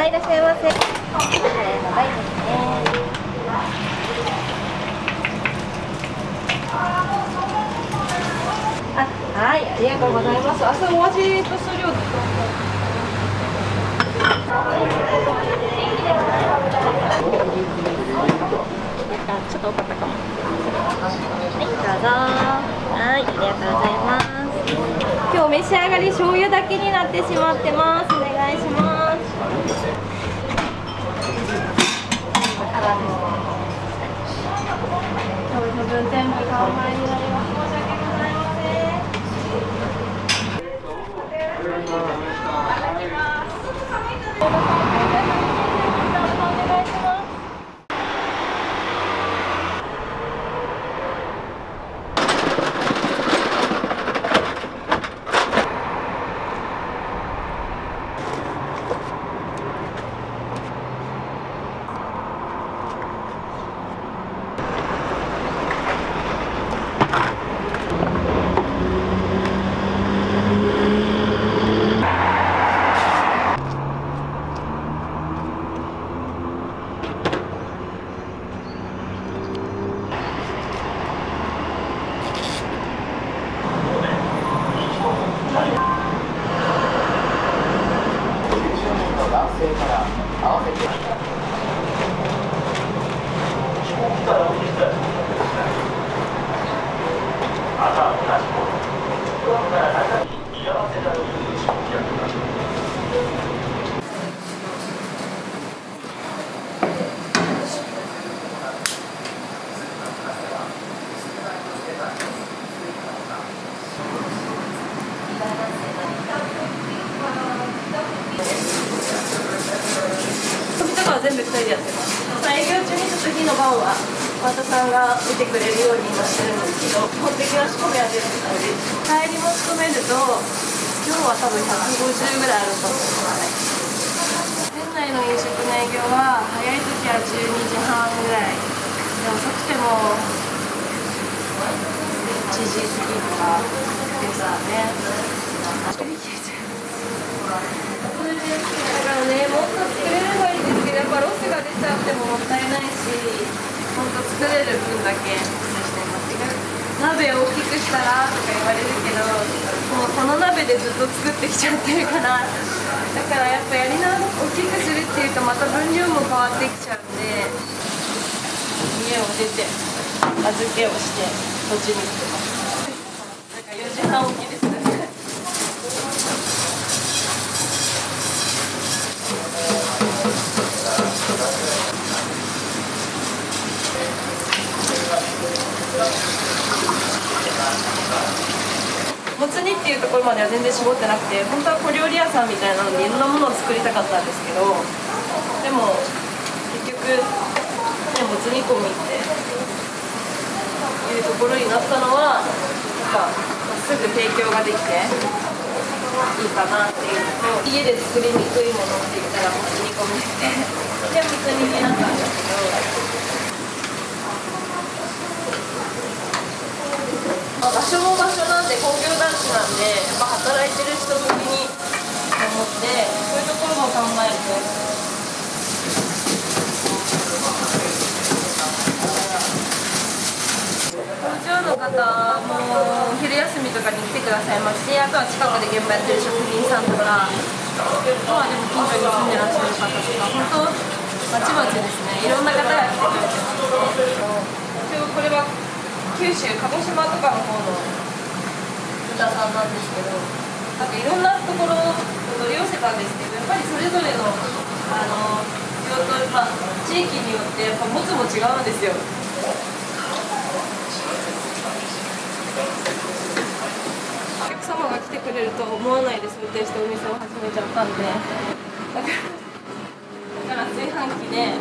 はい、いらっしゃいませ。カレーの台ですね。はい、ありがとうございます。明日お味と数量で。ちょっと多かったかも。はい、どうぞ。はい、ありがとうございます。今日お召し上がり醤油だけになってしまってます。お願いします。今日の分全部完売になります。申し訳ございません。お願いします。全部一人でやってます。営業中にちょっと日の晩はパートさんが見てくれるように今してるんですけど、基本的な仕込みは全部一人。帰りも仕込めると今日は多分150ぐらいあると思う。店内の飲食の営業は早い時は12時半ぐらいで、遅くても1時過ぎとかですね。だからね、もっと作れればいいんですけど、やっぱロスが出ちゃってももったいないし、ほんと作れる分だけ鍋を大きくしたらとか言われるけど、もうこの鍋でずっと作ってきちゃってるから、だからやっぱやりな大きくするっていうとまた分量も変わってきちゃうんで、家を出て預けをしてこっちに来てます。なんか4時半起きですね。もつ煮っていうところまでは全然絞ってなくて、本当は小料理屋さんみたいなのでいろんなものを作りたかったんですけど、でも結局、ね、もつ煮込みっていうところになったのは、やっぱすぐ提供ができていいかなっていうのと、家で作りにくいものって言ったらもつ煮込みでもつ煮になったんですけど。場所も場所なんで、工業団地なんで、やっぱ働いてる人向きに思って、そういうところも考えて。工場の方も昼休みとかに来てくださいますし、あとは近くで現場やってる職人さんとか、あとはでも近所に住んでらっしゃる方とか、本当まちまちですね。いろんな方が来てくれてます。これは九州、鹿児島とかの方の豚さんなんですけど、なんかいろんなところを取り寄せたんですけど、やっぱりそれぞれの用途、地域によってやっぱもつも違うんですよ。お客様が来てくれると思わないで想定してお店を始めちゃったんで、だから炊飯器で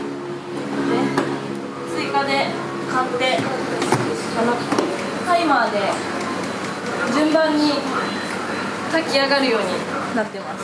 追加で買って、タイマーで順番に炊き上がるようになってます。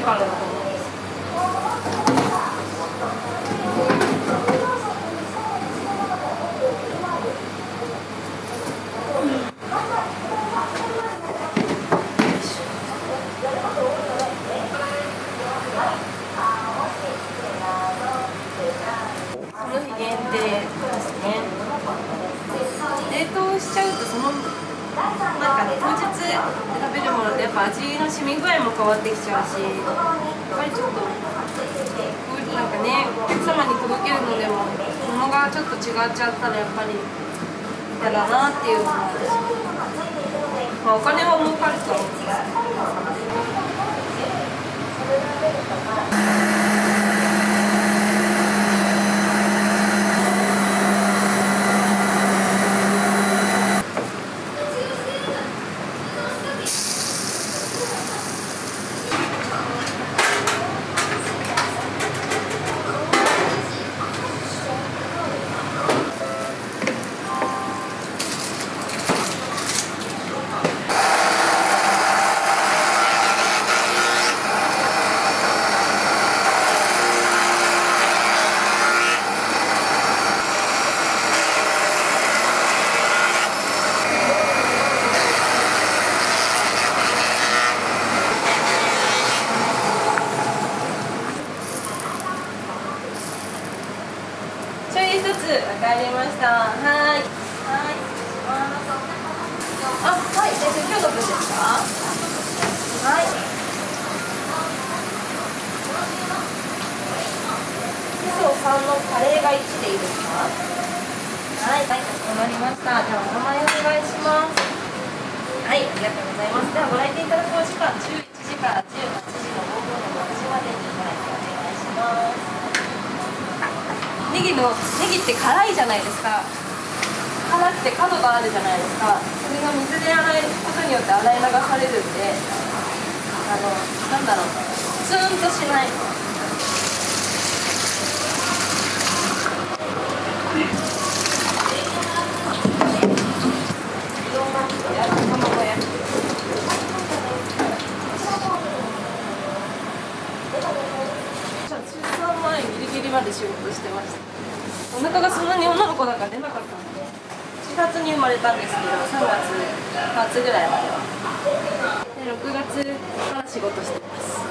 てからだと思うんです。その日限定ですね。冷凍しちゃうとなんかね、当日で食べるものってやっぱ味の染み具合も変わってきちゃうし、やっぱりちょっとなんかね、お客様に届けるのでも物がちょっと違っちゃったらやっぱり嫌だなっていうのもあるし、まあ、お金は儲かるとは思うんですけど。一つ分かりました。はい。はい。あ、はい。今日の分ですか？はい。味噌3のカレーが1でいいですか？はい。はい、かしこまりました。ではお名前お願いします。はい、ありがとうございます。ではご来店いただくお時間11時から18時の午後の6時までにご来店お願いします。ネギって辛いじゃないですか。辛くて角があるじゃないですか。それが水で洗うことによって洗い流されるんで、なんだろう、ツーンとしない。卵焼き。出産前ギリギリまで仕事してました。お腹がそんなに女の子だから出なかったので、4月に生まれたんですけど、3月末ぐらいまでは。で、6月から仕事してます。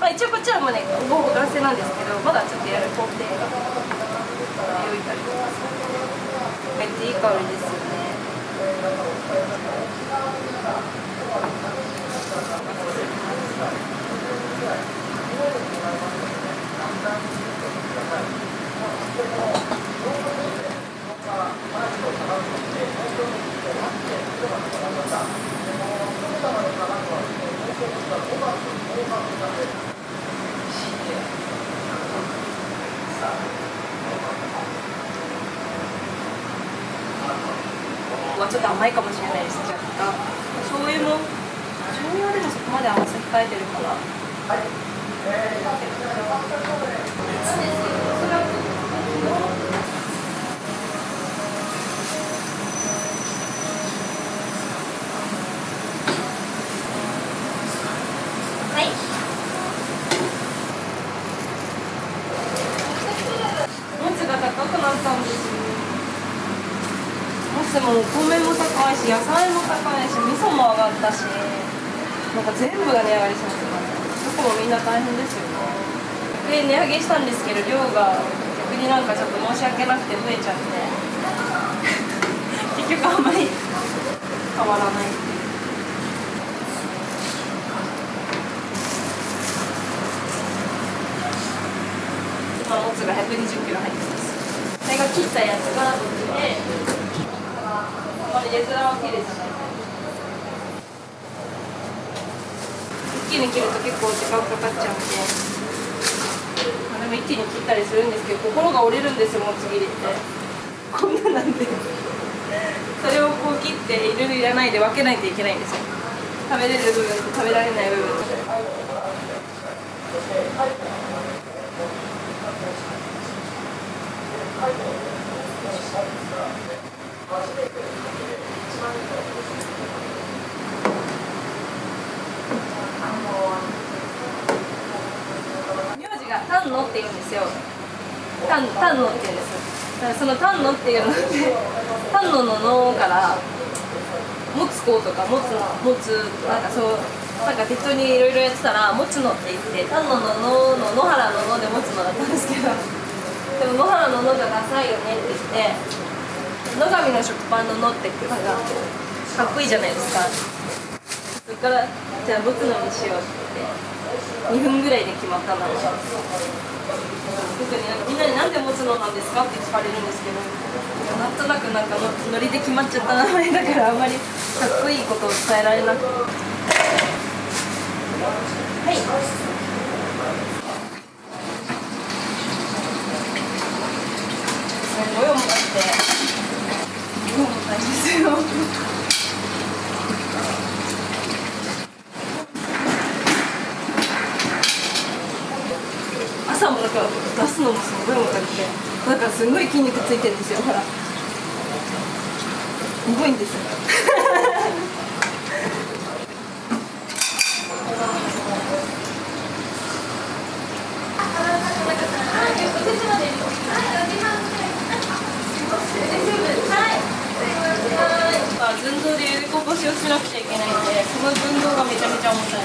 一応こっちはもうね、ほぼ完成なんですけど、まだちょっとやる工程が用意があります。めっちゃいい香りですよね。ちょっと甘いかもしれないです。若干醤油はでもそこまで甘さ控えてるから。はい。もつが高くなったんですよ。もつもお米も高いし、野菜も高いし、味噌も上がったし、なんか全部が値上がりしました。どこもみんな大変ですよね。で、値上げしたんですけど、量が逆になんかちょっと申し訳なくて増えちゃって結局あんまり変わらないっていう。今もつが120キロ入ってます。それが切ったやつがこっちで、あまり絵面は綺麗じゃない。一気に切ると結構時間かかっちゃうんで、なるでも一気に切ったりするんですけど、心が折れるんですよ、もつ切りってこんななんでそれをこう切っているいらないで分けないといけないんですよ。食べれる部分と食べられない部分。名字が丹野って言うんですよ。丹野って言うんです。だからその丹野っていうので丹野の野から持つ子とか持つなんかそうなんか適当にいろいろやってたら持つのって言って丹野の野の野原の野で持つのだったんですけど、でも野原の野がダサいよねって言って野上の食パンの野ってなんかかっこいいじゃないですか。それからじゃあ持つのにしようって言って2分ぐらいで決まったんだろう。特になんかみんなになんで持つのなんですかって聞かれるんですけど、なんとなくなんかノリで決まっちゃった名前だからあんまりかっこいいことを伝えられなくて。はい。すごい重たくて、すごい重たいんですよ。朝もだから出すのもすごい重たくて、だからすごい筋肉ついてるんですよ。ほら、すごいんですよ。寸胴でゆでこぼしをしなくちゃいけないので、その寸胴がめちゃめちゃ重たい。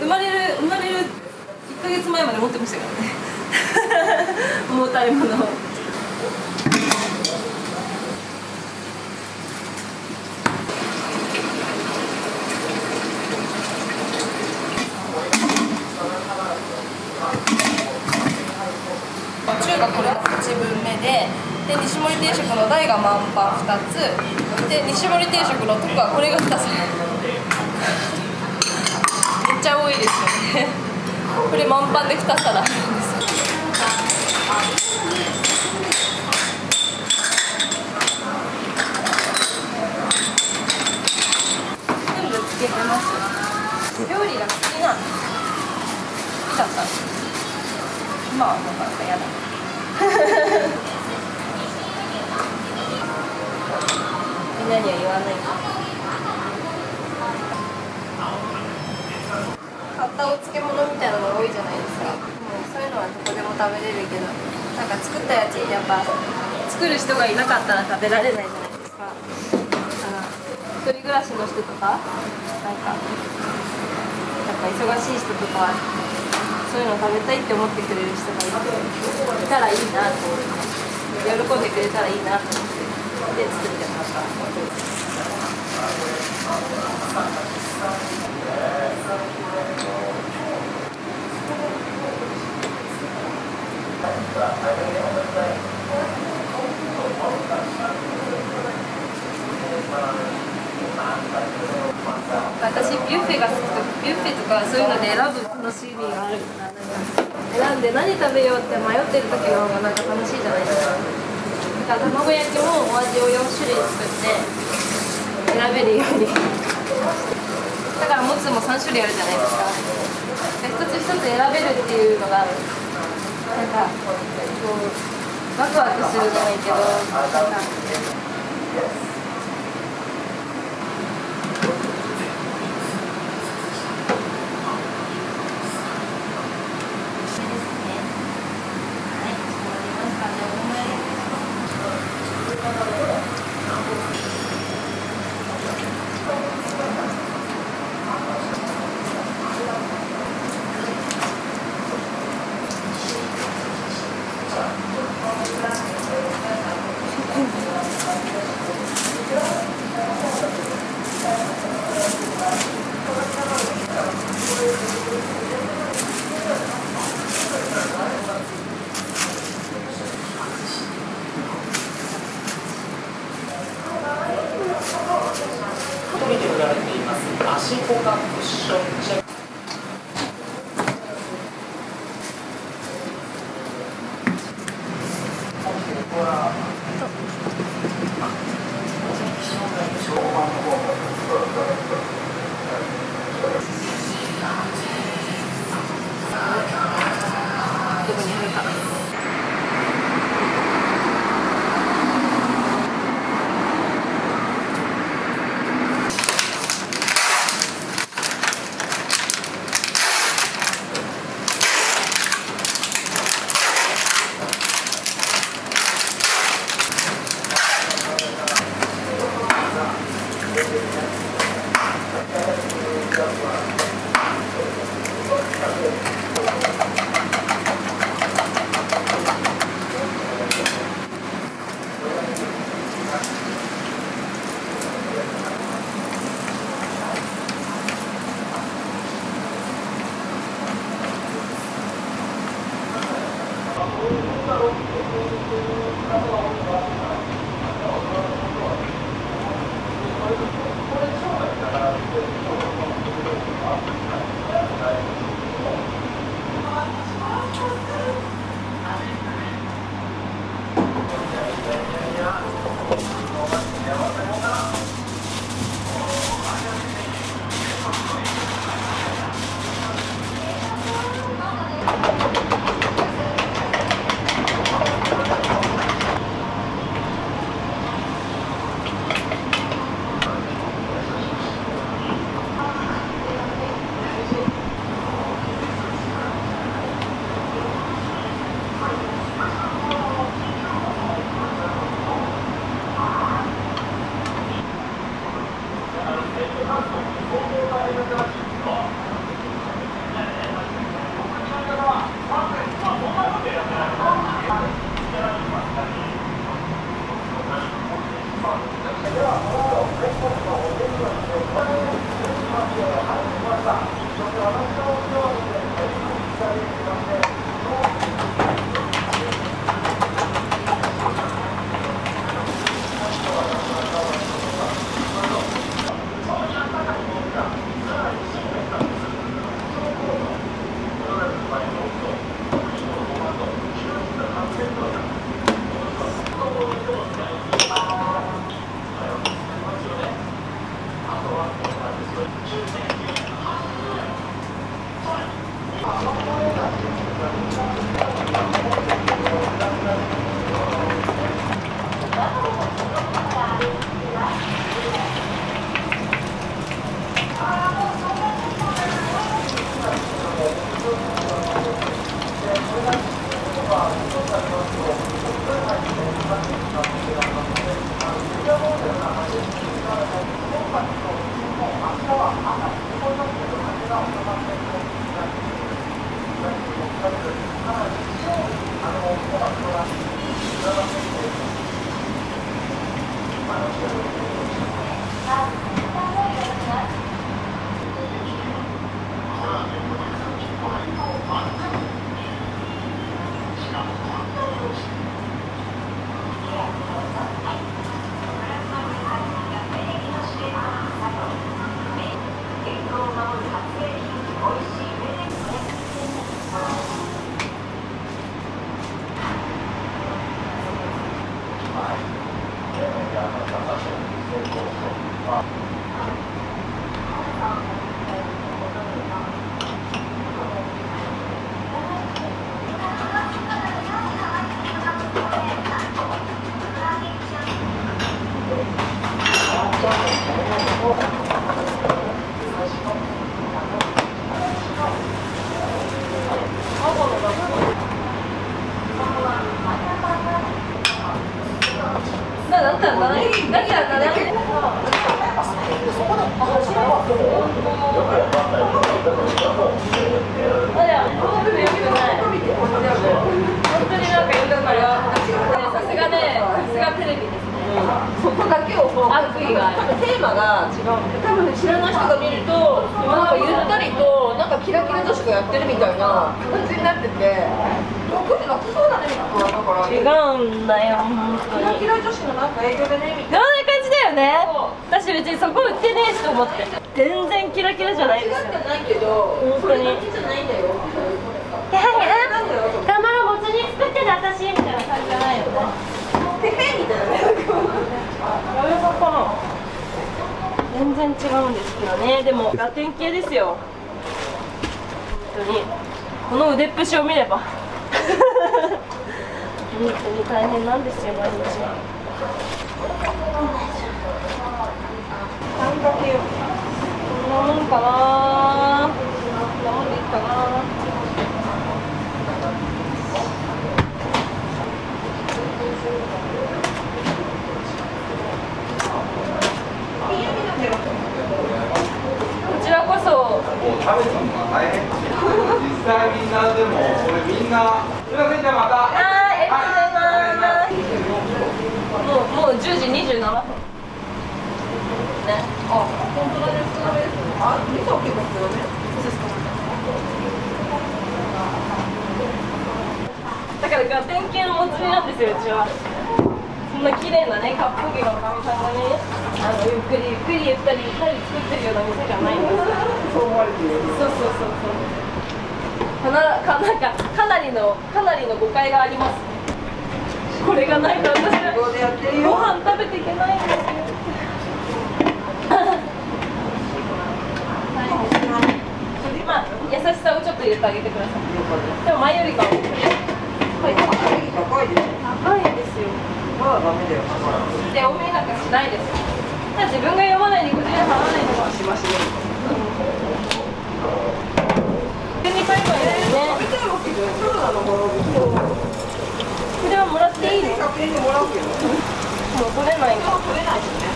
生まれる1ヶ月前まで持ってましたからね重たいものを。中がこれの8分目で、西盛定食の大が満パン2つで、西盛定食の特はこれが2つ。めっちゃ多いですよねこれ満パンで2皿あるんですよ。全部つけてます。料理が好きなんです。好きだったんです。今はなかなか嫌だみんなには言わない。買ったお漬物みたいなのが多いじゃないですか。もうそういうのはどこでも食べれるけど、なんか作ったやつやっぱ作る人がいなかったら食べられないじゃないですか。一人暮らしの人とか、なんかやっぱ忙しい人とかそういうの食べたいって思ってくれる人がいたらいいなと思って、喜んでくれたらいいなと思ってで作ってました。私ビュッフェが好きとビュッフェとかそういうので選ぶ楽しみがあるから、選んで何食べようって迷ってる時の方がなんか楽しいじゃないですか。だから卵焼きもお味を4種類作って選べるようにだからもつも3種類あるじゃないですか。一つ一つ選べるっていうのがなんかこうワクワクするじゃないけど、なんか見て売られています足ポカクッションチェック。そこだけをこう悪意が多分テーマが違うんで、多分知らない人が見るとなんかゆったりとなんかキラキラ女子がやってるみたいな感じになってて、特に楽そうだねみたいな。だから違うんだよ本当に。キラキラ女子のなんか営業でねみたいな。どんな感じだよね。私別にそこ売ってねえしと思って。全然キラキラじゃないですよ。間違ってないけど、本当に。それだけじゃないんだよ。いやいや、たまのもつ煮作ってて私みたいな感じじゃないよね。てへみたいな。全然違うんですけどね。でもラテン系ですよ本当に。この腕っぷしを見れば本当に大変なんですよ毎日。あんだけこんなもんかな。こんなもんでいいかな。いいよみんなでこちらこそ。食べるのが大変。実際みんなでもこれみんな。すみませんじゃあまた。ありがとうございます。もう10時27分。ね。あ、本当だね、普通のです。あ、味噌結構普通だね。だからガテン系のお釣りなんですよ、うちは。そんな綺麗なね、割烹着のおかみさんがね、ゆっくりゆっくりゆったり作ってるような店じゃないんですよ。そう思われてる。そうそうそうそう。なんかかなりの誤解があります。これがないと私はどうでやってるよ。ご飯食べていけないんですよ。まあ優しさをちょっと入れてあげてください。でも前よりかははい、高いです。高いですよ。まだダメだよ。で多めなんかしないです。ただ自分が読まないに50円払わないのがしましね。普通に買えばいいですね。食べたいわけじゃない。コロナの頃に。これはもらっていいの？100円でもらうけど。もう取れないんだ。取れないしね。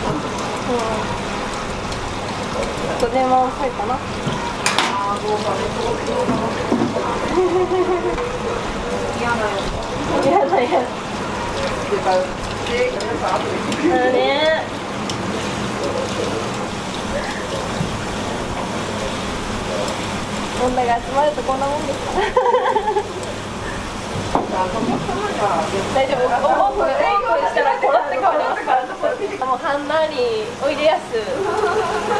あと電話をしたいかな。ああ、もう食べそう。嫌だよ。嫌だよ。でかで、皆さん後で聞く。ね。女が集まるとこんなもんですから。大丈夫。オープンしたらコロって変わりますから。もうはんなりおいでやす。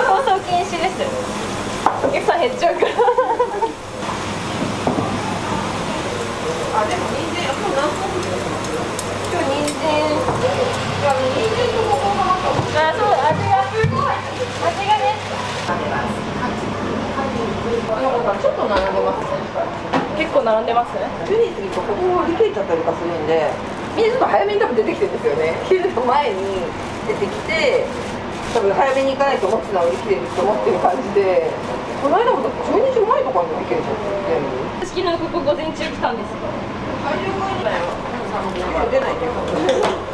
放送禁止です。お客さん減っちゃうから。あ、でも人参、もう何分今日人参。あ、そう、味がね。ちょっと並んでます。結構並んでます。テニスにここ売り切れちゃったりとかするんで、みんなちょっと早めに多分出てきてるんですよね。昼の前に出てきて、多分早めに行かないと持つのは売り切れると思ってる感じで、この間も12時前とかに売り切れちゃって私昨日ここ午前中来たんですよ。最終回だよ。出ないけど。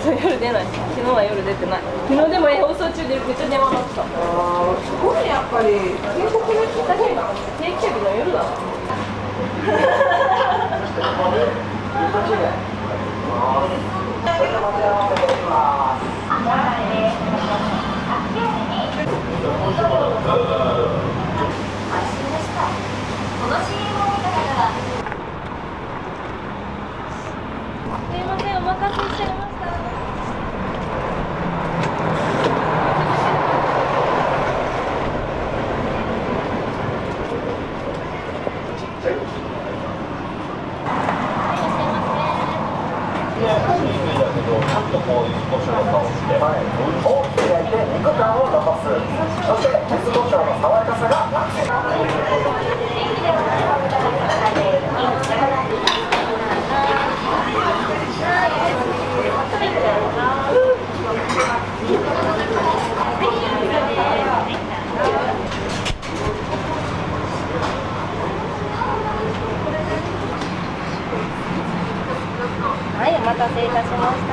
そう夜出ない。昨日は夜出てない。昨日でも放送中でめっちゃ電話鳴ってた。ああ、すごいやっぱり全国の人たちが定休日の夜だ。すいません、お待たせしちゃいました。大きく焼いて肉感を残す。そして柚子胡椒の爽やかさがアクセント。はい、お待たせいたしました。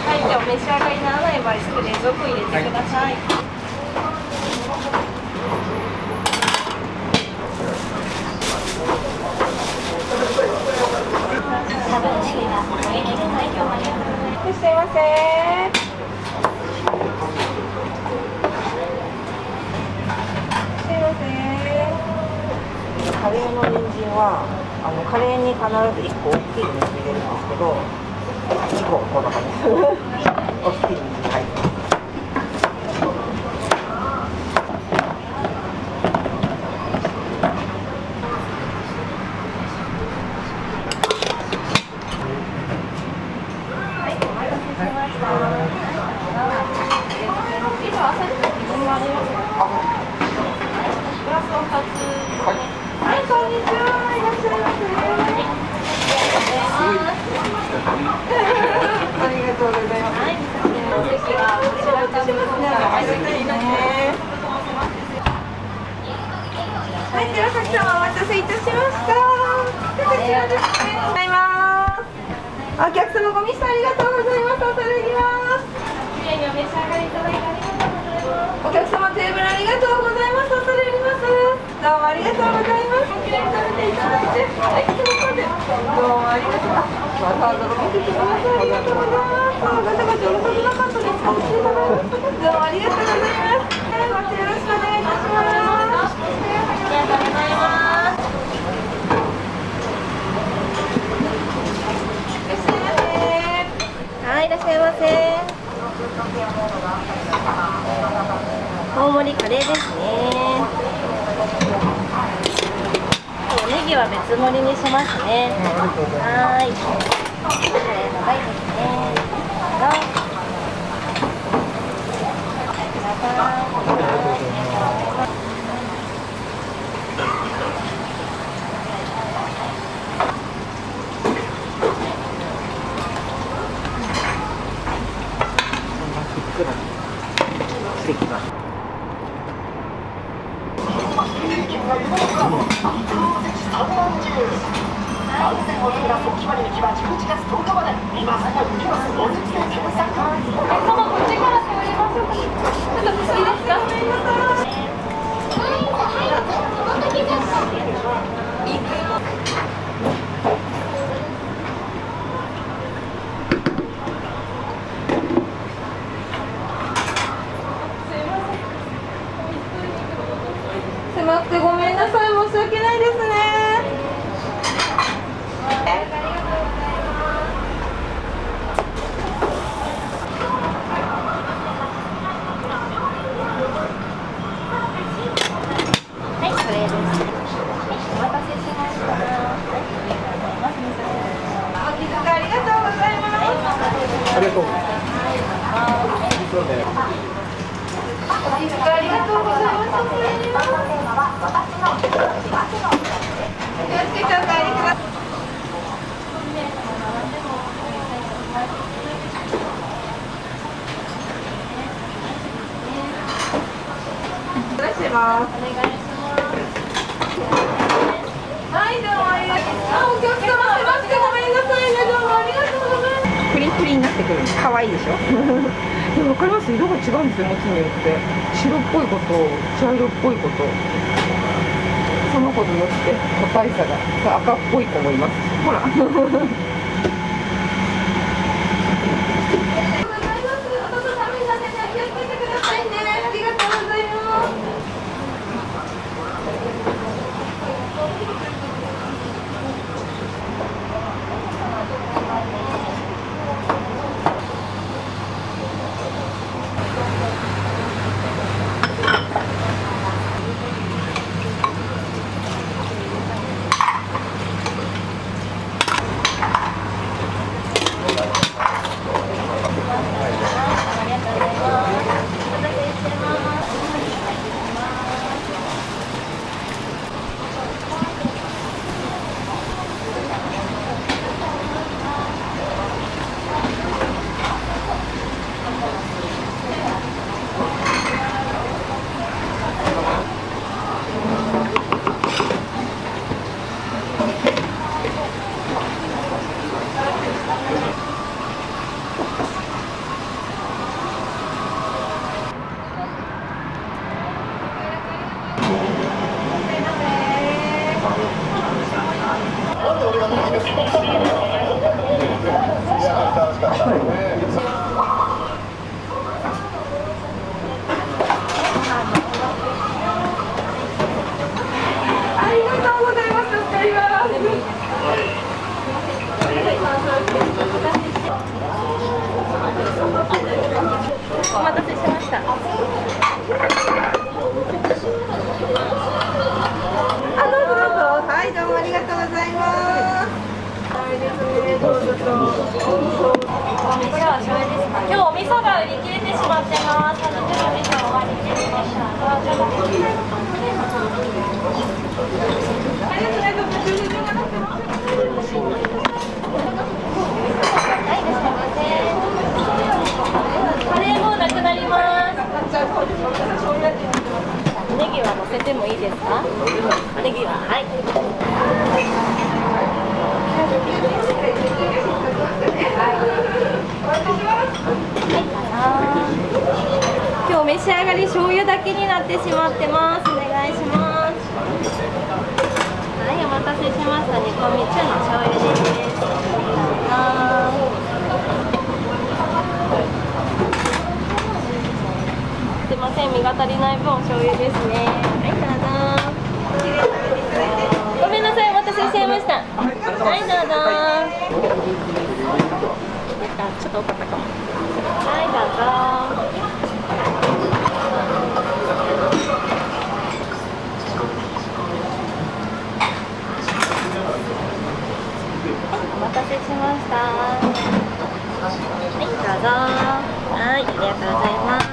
はい、じゃあお召し上がりにならない場合すぐ冷蔵庫入れてください。すいません。すいません。カレーの人参はカレーに必ず1個大きい人参入れるんですけど、2個こんな感じです。大きい人参入ってます。はい、こんにちは。いらっしゃいませ。ありがとうございます。お席はこちらからですね。はい、寺崎様お待たせいたしました。こちらですね。ございます。お客様ごミスありがとうございます。恐れ入ります。きれいにお召し上がりいただいてありがとうございます。お客様テーブルありがとうございます。恐れ入ります。どうもありがとうございます。きれいに食べていただいて、はい、すみません。どうもありがとう。わざわざご見せてください。ありがとうございます。ガチャガチャうるさくなかったです。お越しいただいて、どうもありがとうございます。またよろしくお願いいたします。ありがとうございます。いらっしゃいませ。はい、いらっしゃいませ。大盛りカレーですね。おネギは別盛りにしますね。はい。カレーの台ですね。狭くてごめんなさい。申し訳ないですね。はい、これです。お待たせしました。お気遣いありがとうございます。ありがとう。お気遣いありがとうございます。気をつけてお帰りください。いらっしゃいます。はい、どうもありがとう。お客様狭くてごめんなさいね。どうもありがとうございます。プリンプリンになってくる。可愛いでしょ。でも分かります。色が違うんですよ。もつによって白っぽいこと、茶色っぽいこと、その子によって個体差が赤っぽい子もいます。ほら。お待たせしました。どうぞどうぞ。はい、どうもありがとうございます。はいですね。どうぞどうぞ。お味噌は醤油ですか。今日お味噌が売り切れてしまってます。お味噌終わりですね。カレーもなくなります。ネギは乗せてもいいですか？ネギは、はい。今日お召し上がり醤油だけになってしまってます。お願いします。はい、お待たせしました。煮込み中の醤油です。すいません、身が足りない分お醤油ですね。はい、どうぞ。ごめんなさい、お待たせしちゃいました。はい、どうぞ。ちょっと多かったかも。はい、どうぞ。お待たせしました。はい、どうぞ。はい、ありがとうございます。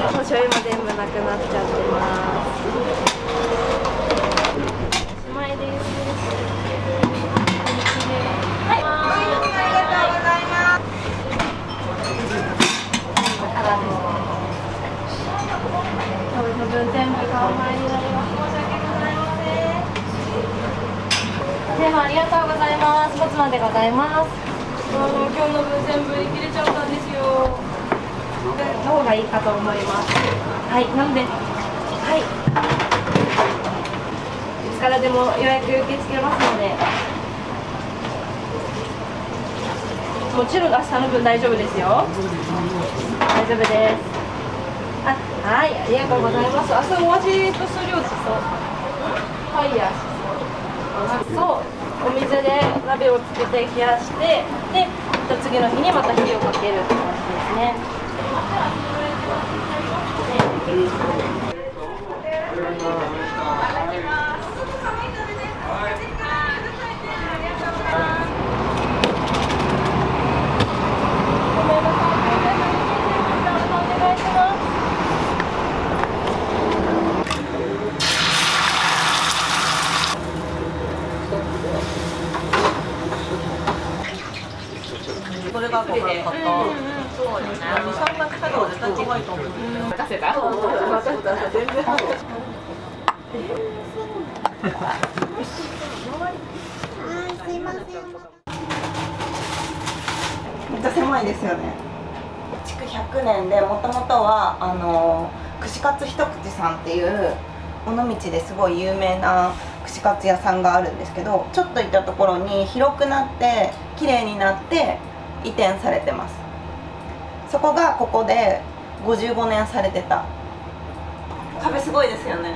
お醤油も全部なくなっちゃってます。おしまいです。はい、ありがとうございます。多分全部完売になります。申し訳ございません。でもありがとうございます。一つまでございます。今日の分全部売り切れちゃったんですよ。の方がいいかと思います。はい、なので、はい。いつからでも予約受け付けますので。もちろん明日の分大丈夫ですよ。大丈夫です。あ、はい、ありがとうございます。明日お味と数量しそう。ファイヤーしそう。そう。お水で鍋をつけて冷やして、で、次の日にまた火をかけるって感じですね。それがこれ買った。そうよね。3月からは絶対怖いと思う。任せた？任せた。全然。すいません。めっちゃ狭いですよね。築100年で、もともとは串カツ一口さんっていう尾道ですごい有名な串カツ屋さんがあるんですけど、ちょっと行ったところに広くなって綺麗になって移転されてます。そこがここで55年されてた。壁すごいですよね。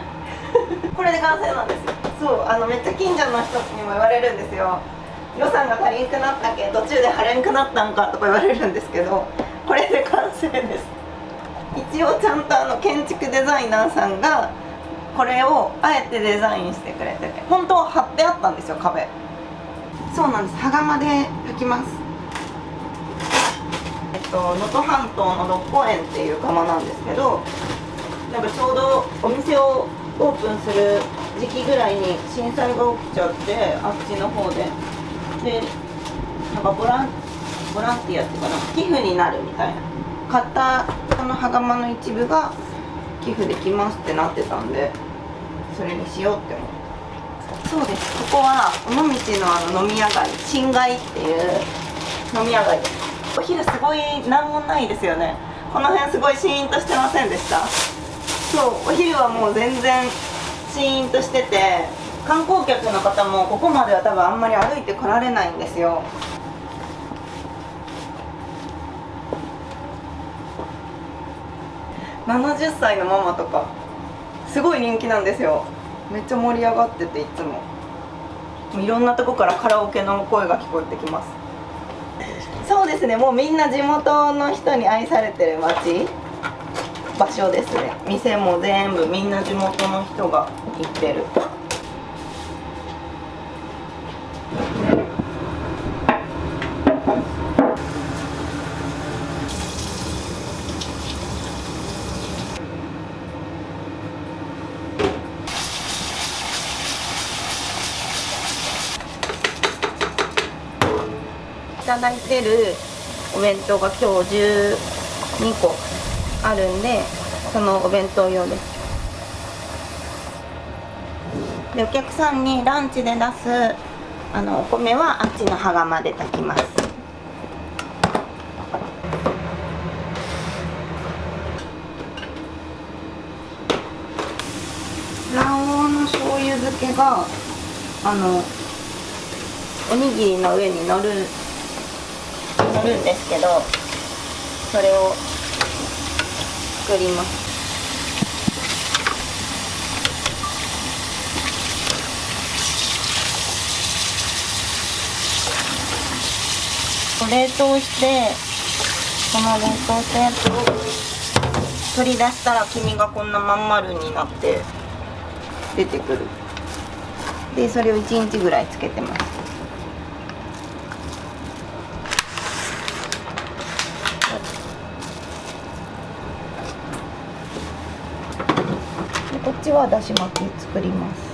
これで完成なんですよ。そう、めっちゃ近所の人にも言われるんですよ。予算が足りんくなったけど途中で貼れんくなったんかとか言われるんですけど、これで完成です。一応ちゃんと建築デザイナーさんがこれをあえてデザインしてくれてて、本当は貼ってあったんですよ、壁。そうなんです。羽釜で炊きます。能登半島の六甲園っていう窯なんですけど、なんかちょうどお店をオープンする時期ぐらいに震災が起きちゃって、あっちの方でなんかボランティアっていうかな、寄付になるみたいな、買ったこの羽釜の一部が寄付できますってなってたんで、それにしようって思って。そうです、ここは尾道の飲み屋街、新街っていう飲み屋街です。お昼すごい何もないですよね。この辺すごいシーンとしてませんでした？そう、お昼はもう全然シーンとしてて、観光客の方もここまでは多分あんまり歩いて来られないんですよ。70歳のママとかすごい人気なんですよ。めっちゃ盛り上がってて、いつもいろんなとこからカラオケの声が聞こえてきます。そうですね、もうみんな地元の人に愛されてる場所ですね。店も全部みんな地元の人が行ってる。いただいてるお弁当が今日12個あるんで、そのお弁当用です。で、お客さんにランチで出すお米はあっちの羽釜で炊きます。卵黄の醤油漬けがおにぎりの上に乗るんですけど、それを作ります。冷凍して、この冷凍したやつを取り出したら黄身がこんなまん丸になって出てくる。で、それを1日ぐらいつけてます。こっちはだし巻き作ります。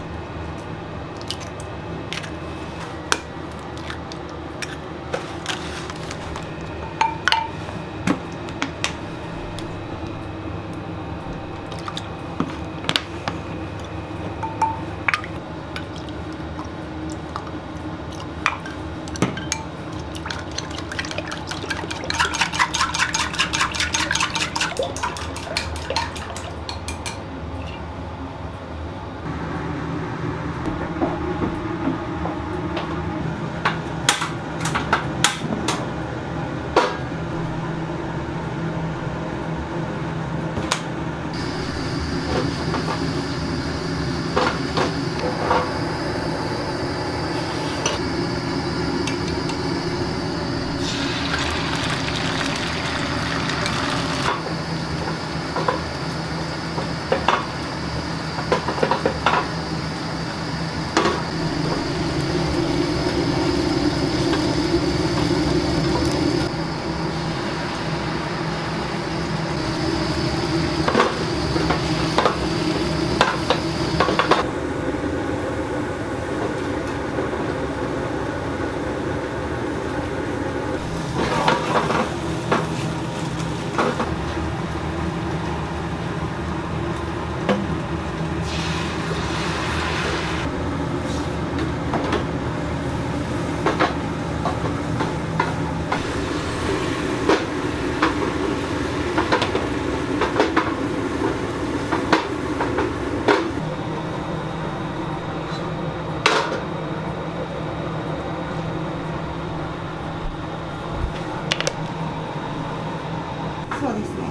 そうですね。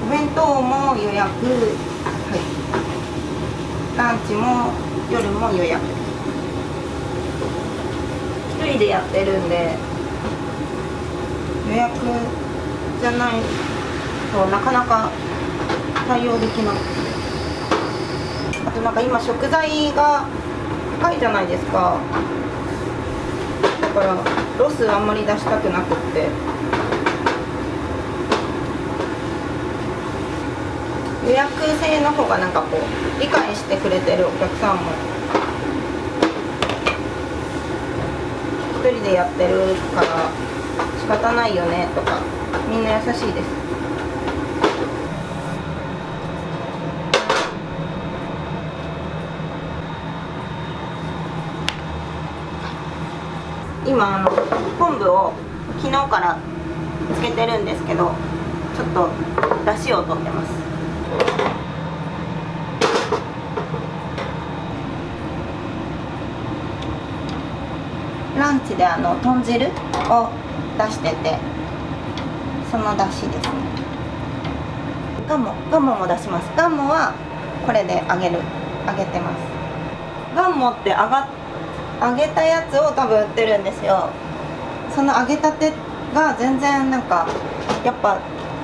お弁当も予約、はい。ランチも夜も予約。一人でやってるんで予約じゃないとなかなか対応できなくて、あとなんか今食材が高いじゃないですか。だからロスあんまり出したくなくって、予約制の方がなんかこう理解してくれてるお客さんも一人でやってるから仕方ないよねとか、みんな優しいです。今昆布を昨日からつけてるんですけど、ちょっと出汁を取ってます。ランチで豚汁を出してて、その出汁ですね。ガンモも出します。ガンモはこれで揚げてます。ガンモって揚げたやつを多分売ってるんですよ。その揚げたてが全然なんかやっぱ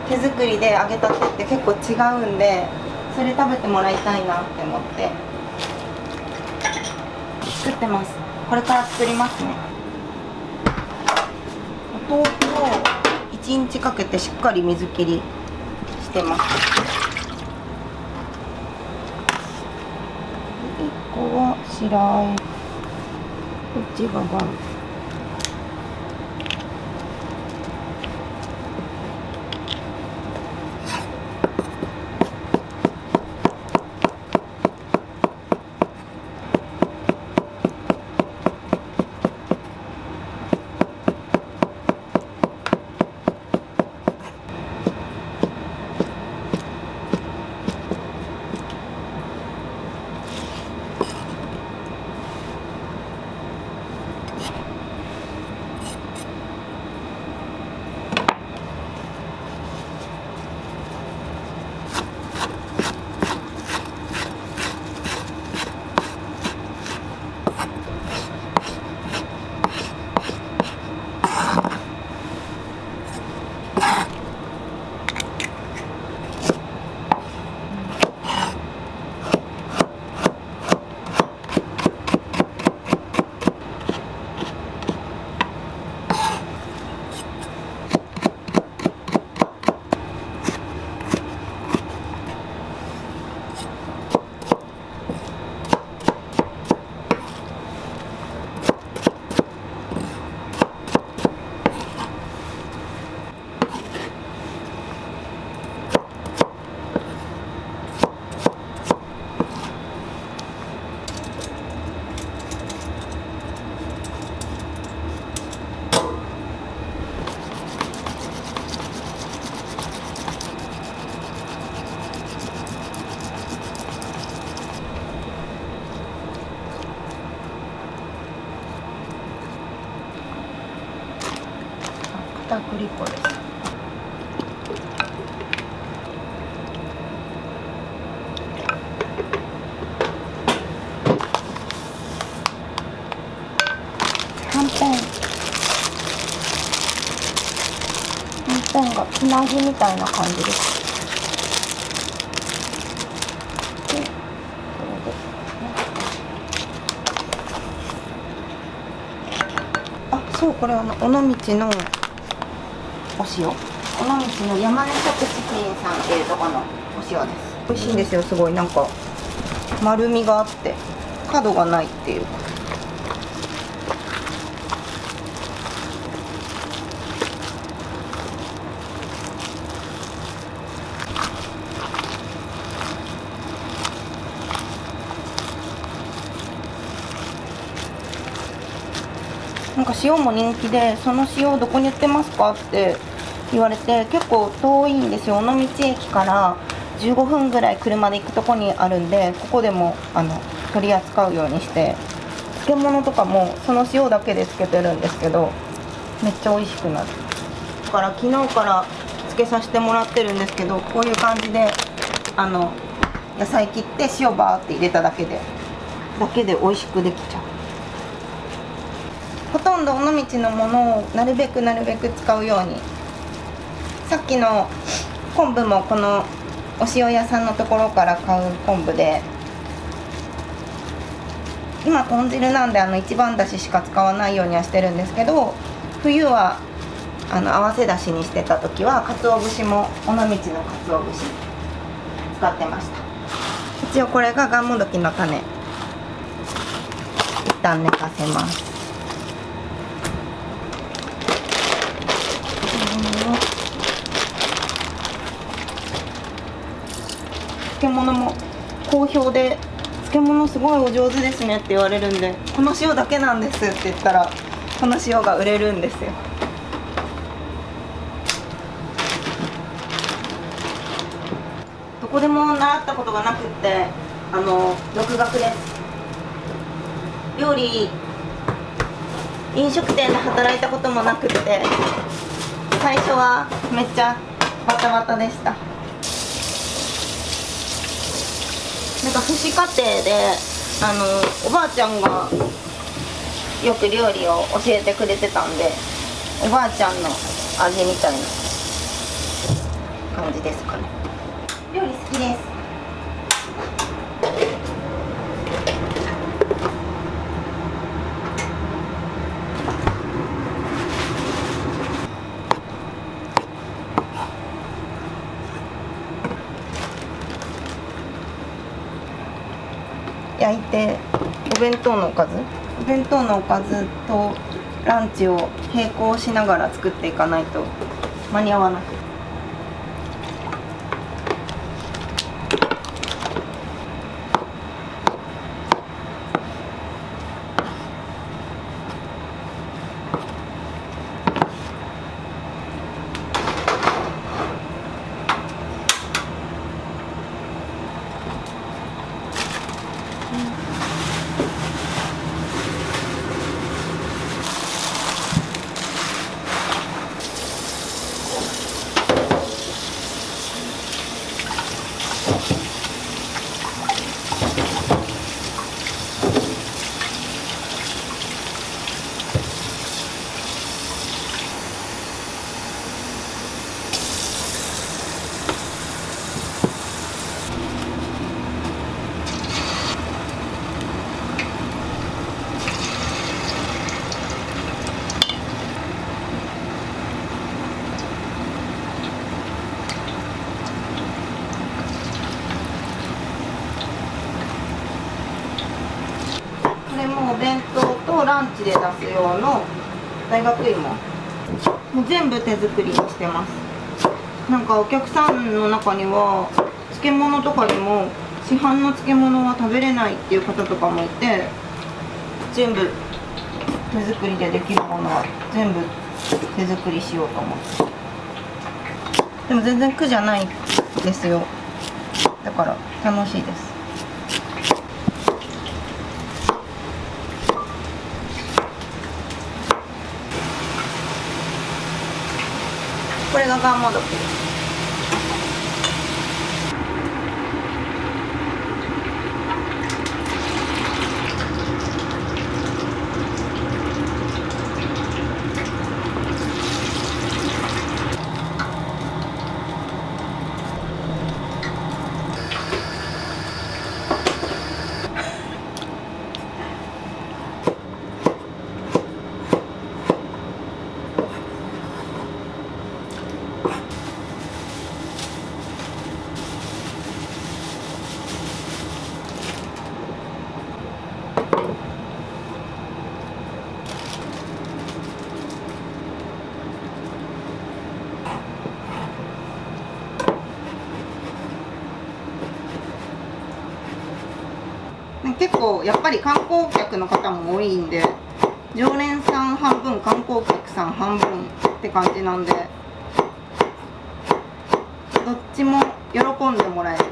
手作りで揚げたてって結構違うんで、それ食べてもらいたいなって思って作ってます。これから作りますね。お豆腐を1日かけてしっかり水切りしてます。1個は白あえ、こっちがガン。片栗粉です。はんぺんがつなぎみたいな感じです。そう、これ尾道のお塩、尾道の山根食品さんっていうところのお塩です。美味しいんですよ。すごいなんか丸みがあって角がないっていうか。なんか塩も人気で、その塩どこに売ってますかって言われて、結構遠いんですよ。尾道駅から15分ぐらい車で行くとこにあるんで、ここでも取り扱うようにして、漬物とかもその塩だけで漬けてるんですけど、めっちゃ美味しくなる。だから昨日から漬けさせてもらってるんですけど、こういう感じで野菜切って塩バーって入れただけで美味しくできちゃう。ほとんど尾道のものをなるべく使うように。さっきの昆布もこのお塩屋さんのところから買う昆布で、今豚汁なんで一番だししか使わないようにはしてるんですけど、冬は合わせだしにしてた時は鰹節も尾道の鰹節使ってました。一応これががんもどきの種、一旦寝かせます。漬物も好評で、漬物すごいお上手ですねって言われるんで、この塩だけなんですって言ったらこの塩が売れるんですよ。こでも習ったことがなくって、独学です。料理飲食店で働いたこともなくって、最初はめっちゃバタバタでした。なんか父子家庭でおばあちゃんがよく料理を教えてくれてたんで、おばあちゃんの味みたいな感じですかね。料理好きです。焼いてお弁当のおかずとランチを並行しながら作っていかないと間に合わなくて。お弁当とランチで出す用の大学芋、もう全部手作りにしてます。なんかお客さんの中には漬物とかにも市販の漬物は食べれないっていう方とかもいて、全部手作りでできるものは全部手作りしようと思って。でも全然苦じゃないですよ。だから楽しいです。これががんもどきです。結構やっぱり観光客の方も多いんで、常連さん半分観光客さん半分って感じなんで、どっちも喜んでもらえる。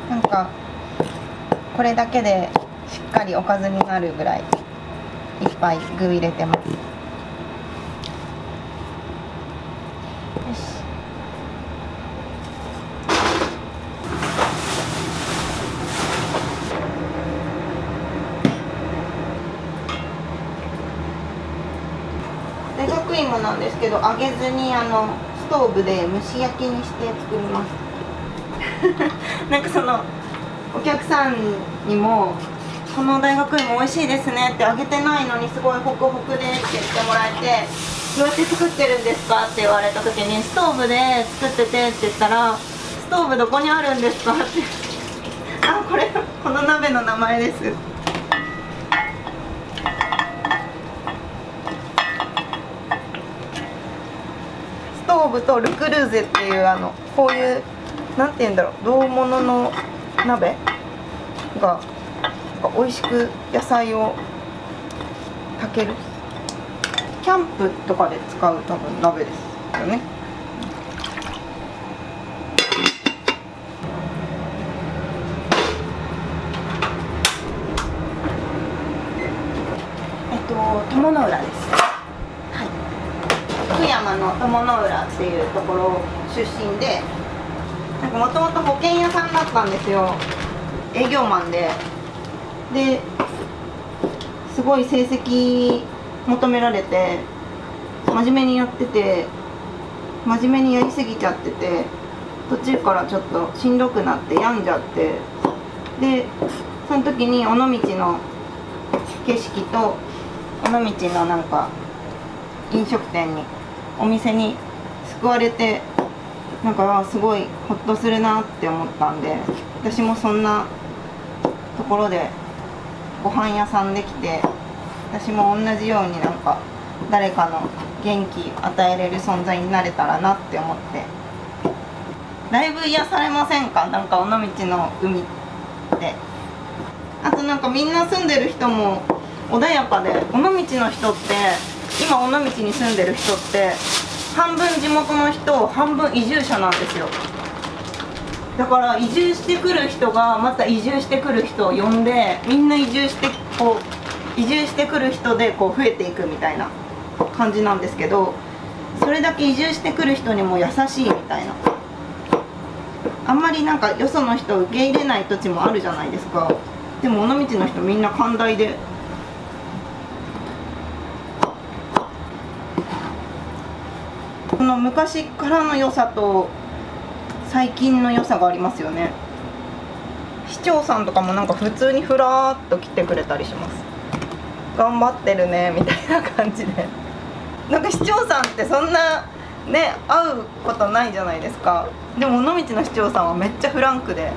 なんかこれだけでしっかりおかずになるぐらいいっぱい具入れてます。よし。大学芋なんですけど、揚げずにストーブで蒸し焼きにして作ります。なんかそのお客さんにも「この大学芋美味しいですね」って、揚げてないのにすごいホクホクでって言ってもらえて「どうやって作ってるんですか?」って言われた時に「ストーブで作ってて」って言ったら「ストーブどこにあるんですか?」って「あ、この鍋の名前です」。ストーーブとルクルーゼっていうこういうなんて言うんだろう、胴物の鍋がなんか美味しく野菜を炊ける、キャンプとかで使う多分鍋ですよね。友の浦です。はい。福山の友の浦っていうところ出身で、なんかもともと保険屋さんだったんですよ。営業マンで。で、すごい成績求められて、真面目にやってて、真面目にやりすぎちゃってて、途中からちょっとしんどくなって病んじゃって、で、その時に尾道の景色と尾道のなんか飲食店にお店に救われて、なんかすごいホッとするなって思ったんで、私もそんなところでご飯屋さんできて、私も同じようになんか誰かの元気与えれる存在になれたらなって思って、だいぶ癒されませんか？なんか尾道の海って。あとなんかみんな住んでる人も穏やかで、尾道の人って、今尾道に住んでる人って半分地元の人、半分移住者なんですよ。だから移住してくる人がまた移住してくる人を呼んで、みんな移住してくる人でこう増えていくみたいな感じなんですけど、それだけ移住してくる人にも優しいみたいな、あんまりなんかよその人を受け入れない土地もあるじゃないですか。でも尾道の人みんな寛大で、この昔からの良さと最近の良さがありますよね。市長さんとかもなんか普通にふらーっと来てくれたりします。頑張ってるねみたいな感じで。なんか市長さんってそんなね会うことないじゃないですか。でも尾道の市長さんはめっちゃフランクで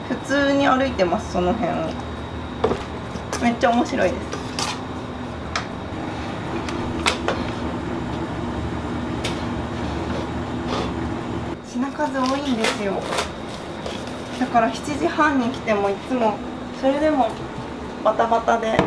普通に歩いてます。その辺をめっちゃ面白いです。品数多いんですよ。だから7時半に来てもいつもそれでもバタバタで。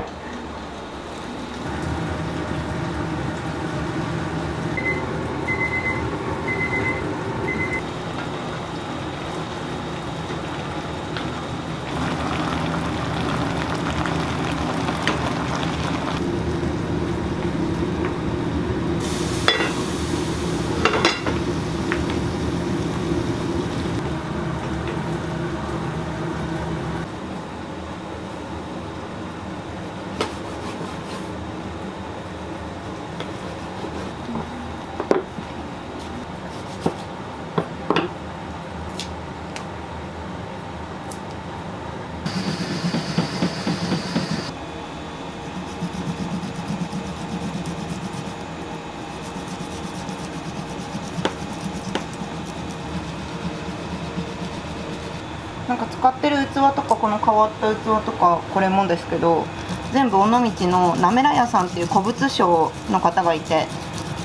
なんか使ってる器とか、この変わった器とかこれもですけど、全部尾道のなめら屋さんっていう古物商の方がいて、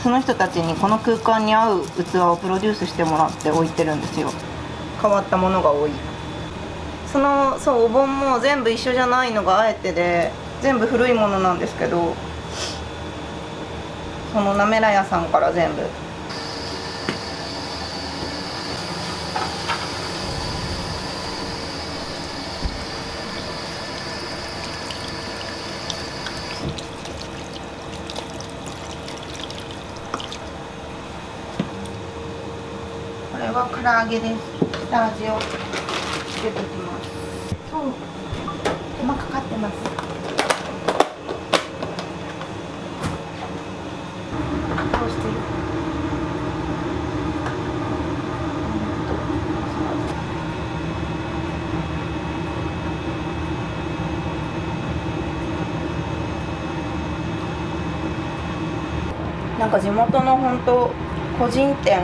その人たちにこの空間に合う器をプロデュースしてもらって置いてるんですよ。変わったものが多い。そうお盆も全部一緒じゃないのがあえてで、全部古いものなんですけど、そのなめら屋さんから全部。これは唐揚げです。下味をつけていきます。そう、手間かかってます。こうして。なんか地元の本当個人店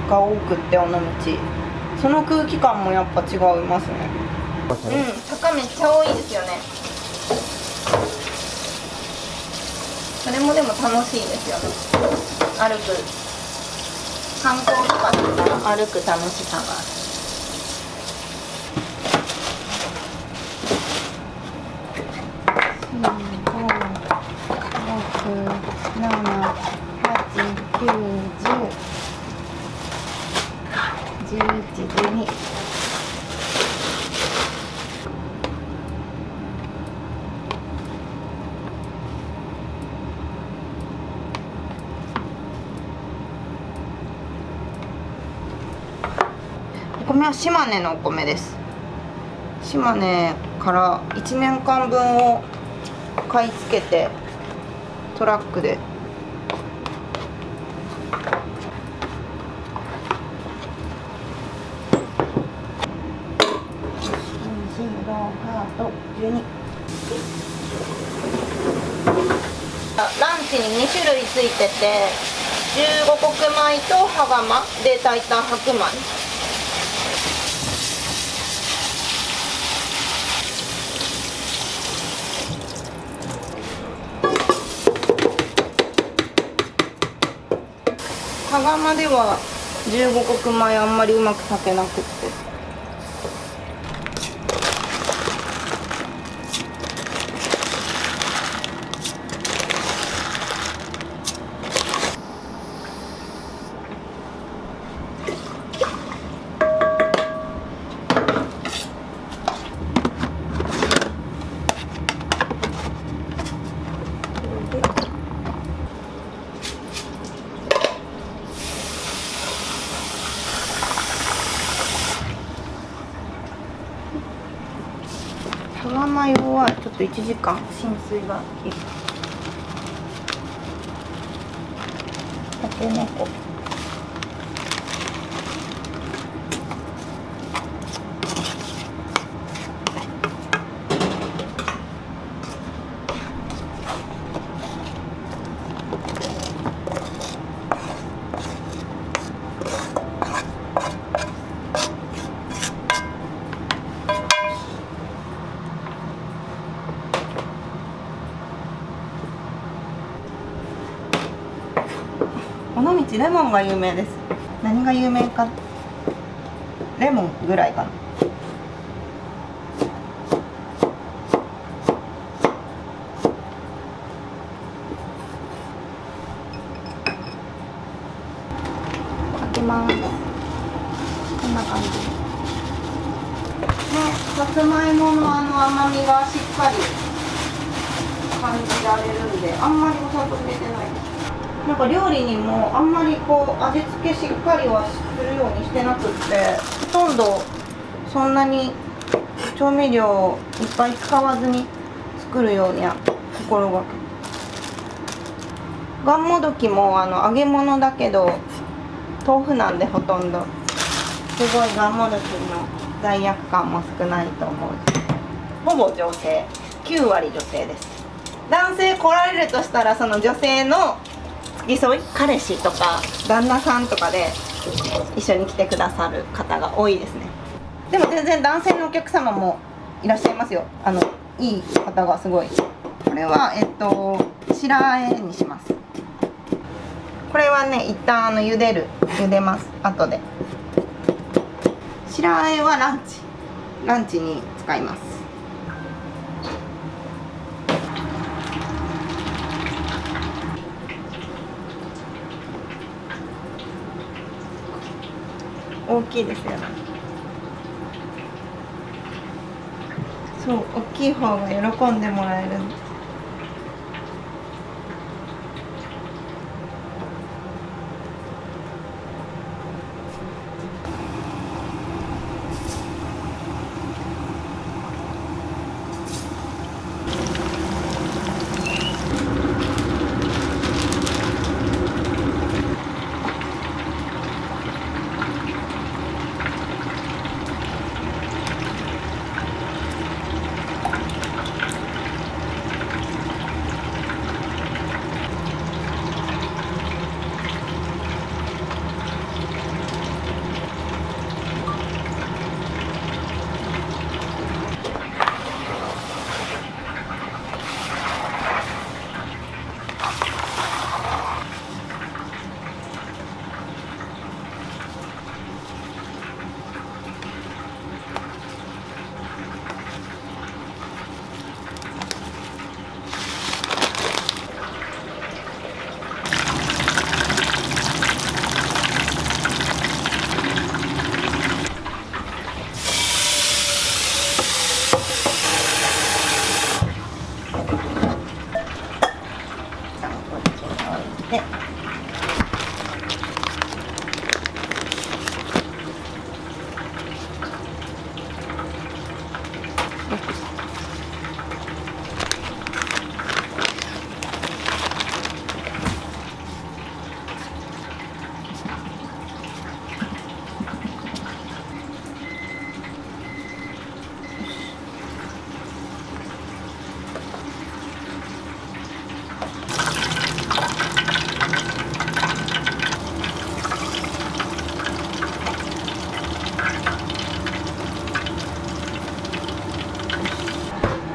が多くって尾道、その空気感もやっぱ違いますね。坂めっちゃ多いですよね。それもでも楽しいですよね、歩く。観光とかだったら歩く楽しさがある。お米は島根のお米です。島根から1年間分を買い付けてトラックでランチに2種類ついてて、15穀米と羽釜で炊いた白米。羽釜では15穀米あんまりうまく炊けなくって。羽釜用はちょっと1時間浸水がいる。たけのこ。尾道レモンが有名です。何が有名か、レモンぐらいかな。かけます。こんな感じで、さつまいもの甘みがしっかり感じられるんで、あんまりお砂糖入れてない。なんか料理にもあんまりこう味付けしっかりはするようにしてなくって、ほとんどそんなに調味料をいっぱい使わずに作るようには心がけ。がんもどきも揚げ物だけど豆腐なんで、ほとんどすごいがんもどきの罪悪感も少ないと思う。ほぼ女性、9割女性です。男性来られるとしたら、その女性の付き添い、彼氏とか旦那さんとかで一緒に来てくださる方が多いですね。でも全然男性のお客様もいらっしゃいますよ。いい方がすごい。これは白あえにします。これはね、一旦茹でます。後で。白あえはランチに使います。大きいですよね。そう、大きい方が喜んでもらえる。で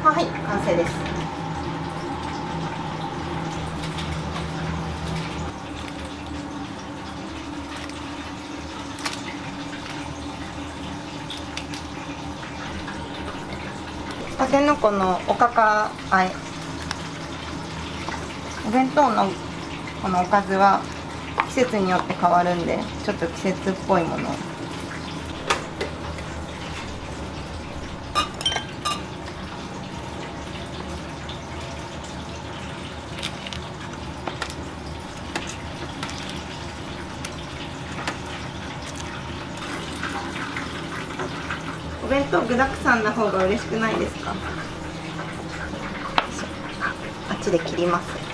はい、完成です。たけのこのおかかあえ、お弁当のこのおかずは季節によって変わるんで、ちょっと季節っぽいものを。お弁当具だくさんな方が嬉しくないですか？あっちで切ります。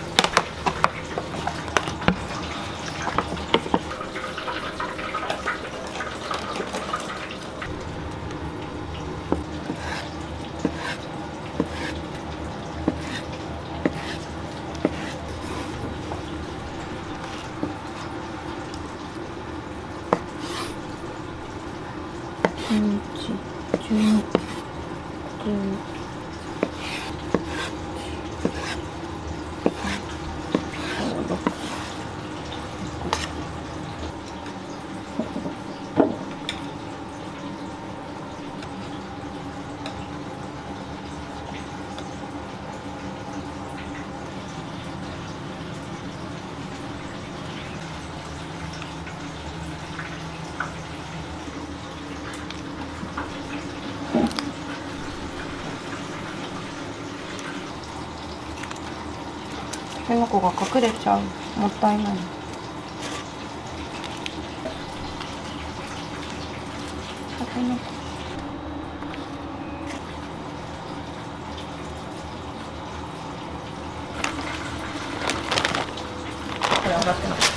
たけのこが隠れちゃう。もったいない。たけのこ。これ上がってます。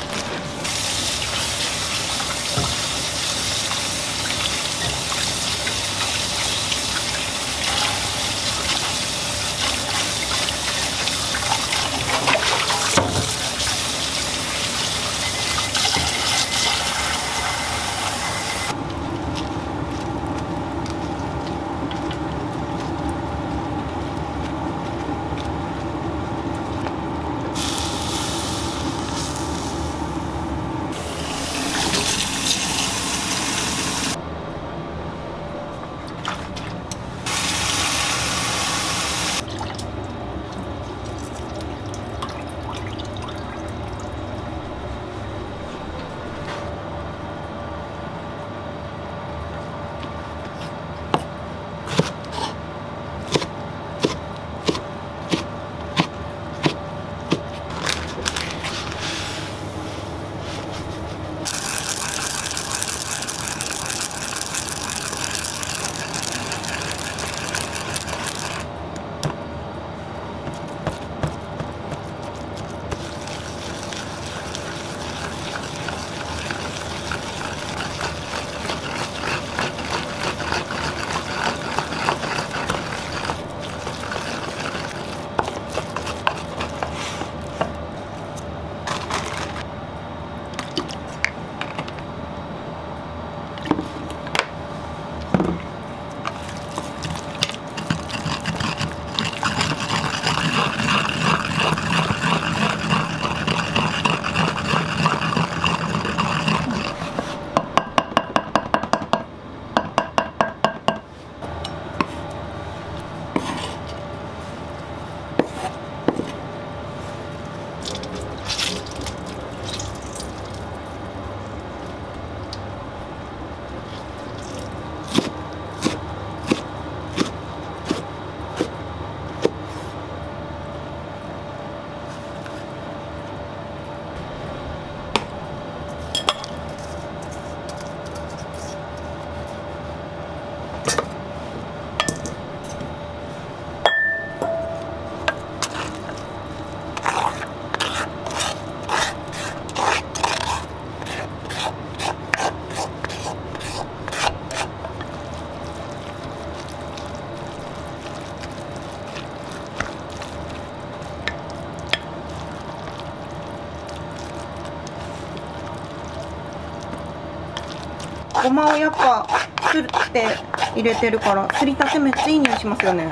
ごまをやっぱすって入れてるからすりたてめっちゃいい匂いしますよね。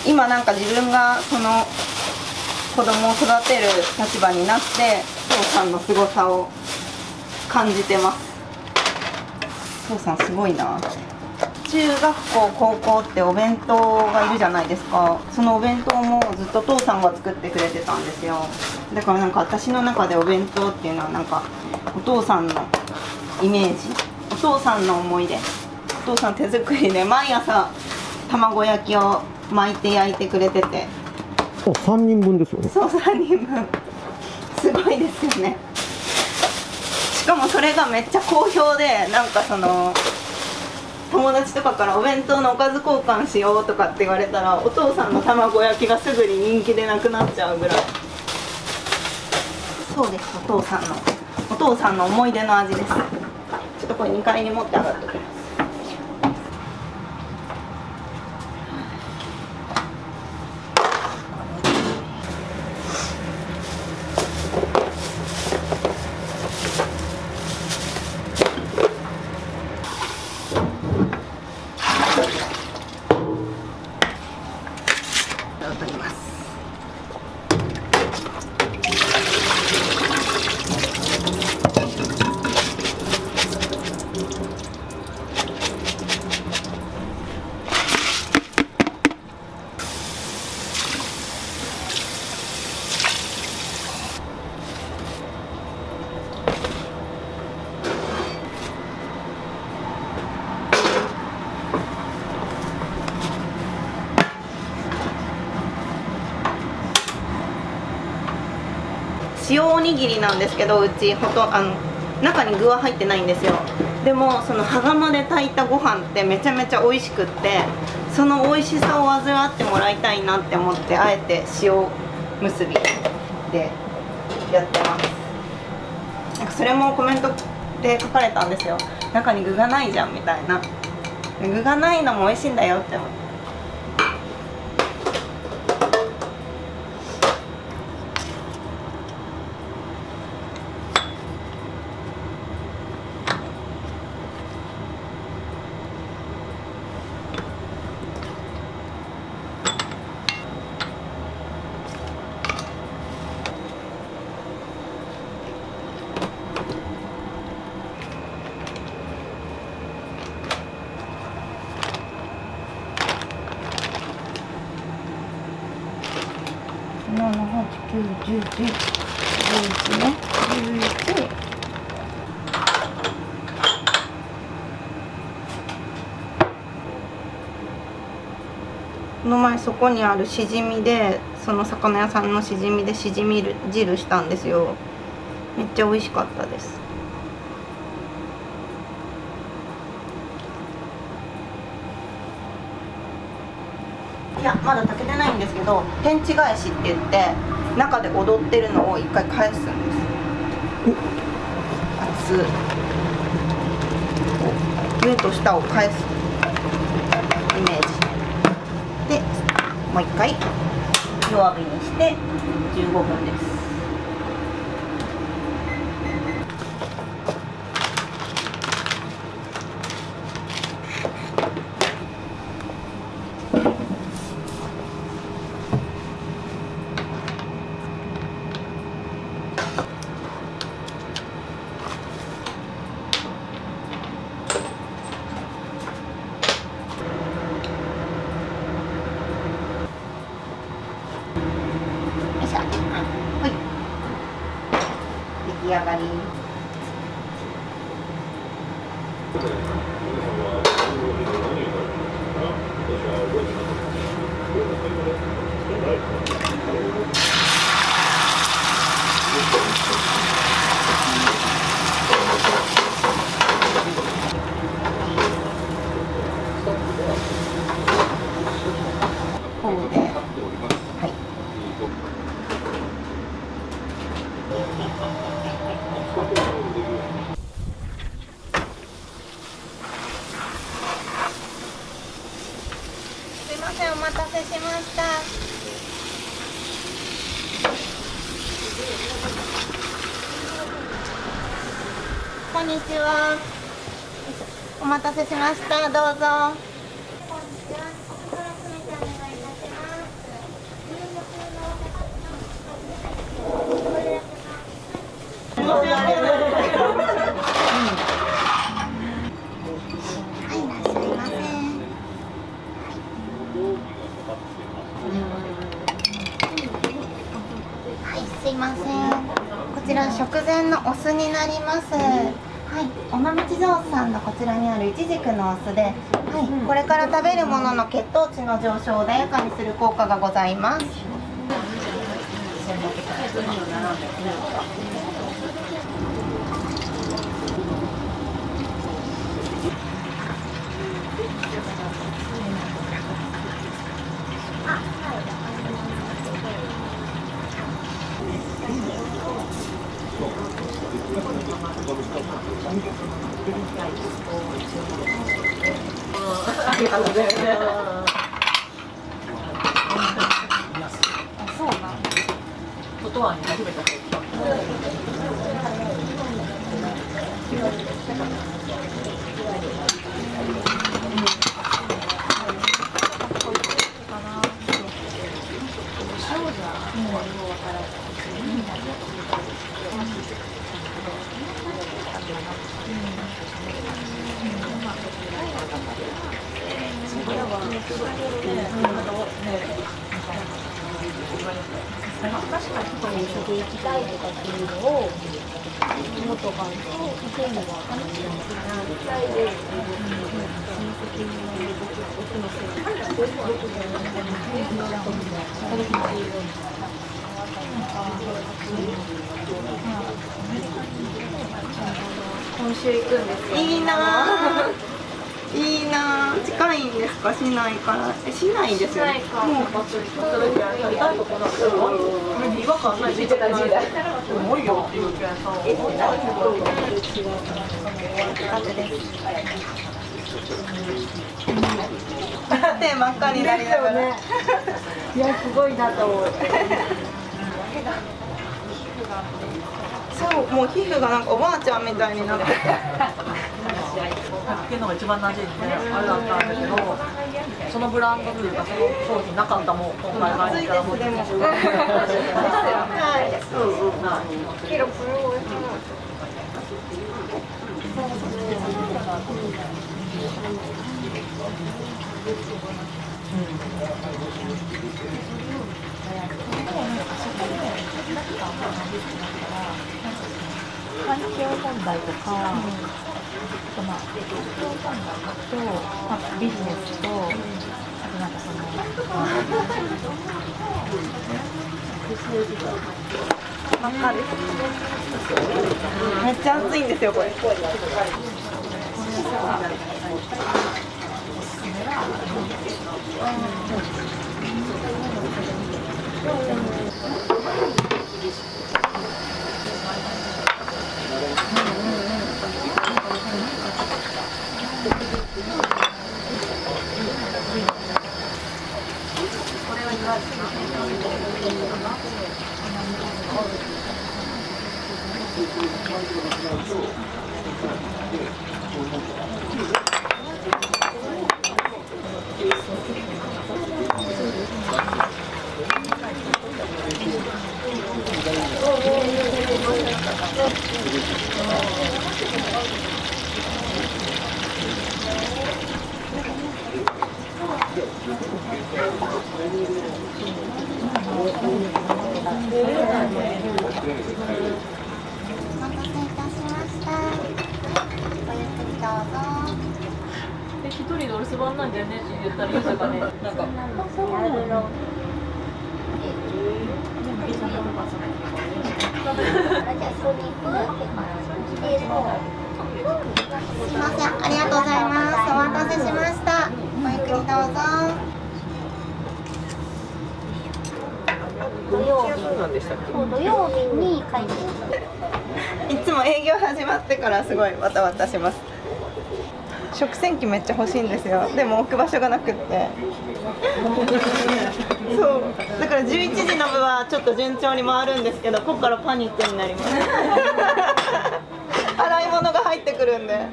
今なんか自分がその子供を育てる立場になって父さんの凄さを感じてます。父さんすごいなって。中学校高校ってお弁当がいるじゃないですか。そのお弁当もずっと父さんが作ってくれてたんですよ。だからなんか私の中でお弁当っていうのはなんかお父さんのイメージ、お父さんの思い出、お父さん手作りで毎朝卵焼きを巻いて焼いてくれてて、3人分ですよね。そう3人分すごいですよね。しかもそれがめっちゃ好評で、なんかその友達とかからお弁当のおかず交換しようとかって言われたら、お父さんの卵焼きがすぐに人気でなくなっちゃうぐらい。そうです、お父さんの思い出の味です。ちょっとこれ2階に持って上がっておきます。取ります。塩おにぎりなんですけど、うち中に具は入ってないんですよ。でもその羽釜で炊いたご飯ってめちゃめちゃ美味しくって、その美味しさを味わってもらいたいなって思って、あえて塩結びでやってます。なんかそれもコメントで書かれたんですよ。中に具がないじゃんみたいな。具がないのも美味しいんだよって思って。7、8、9、10、11ね。11。この前そこにあるしじみで、その魚屋さんのしじみでしじみ汁したんですよ。めっちゃ美味しかったです。いや、まだ炊けてないんですけど、天地返しって言って中で踊ってるのを一回返すんです。熱上と下を返すイメージで、もう一回弱火にして15分です。出来上がり。こうで、はい。すいません、お待たせしました。こんにちは。お待たせしました。どうぞ。すいません。こちら食前のお酢になります。はい、尾道醸さんのこちらにあるイチジクのお酢で、はい、これから食べるものの血糖値の上昇を穏やかにする効果がございます。ことは初めて入った。今週行くんですよ。いいなぁ。いいなぁ。近いんですか？市内から。市内ですよね。もう違和感ない。すごいよ。手真っ赤になりながら。いやすごいなと思う。そう、もう皮膚がなんかおばあちゃんみたいになってて。っていうのが一番馴染んであれだったんだけど、そのブランドというかその商品なかったもん今回買いに行ったらもう全部。環境問題とか、環境問題と、ビジネスと、あとなんかその、めっちゃ暑いんですよ、これ。一人でお留守番なんだよねって言ったらいいですかね。なんか。すいません、ありがとうございます。お待たせしました。ごゆっくりどうぞ。土曜日に開店。いつも営業始まってからすごいわたわたします。食洗機めっちゃ欲しいんですよ。でも置く場所がなくってそうだから11時の部はちょっと順調に回るんですけど、ここからパニックになります洗い物が入っってくるんで。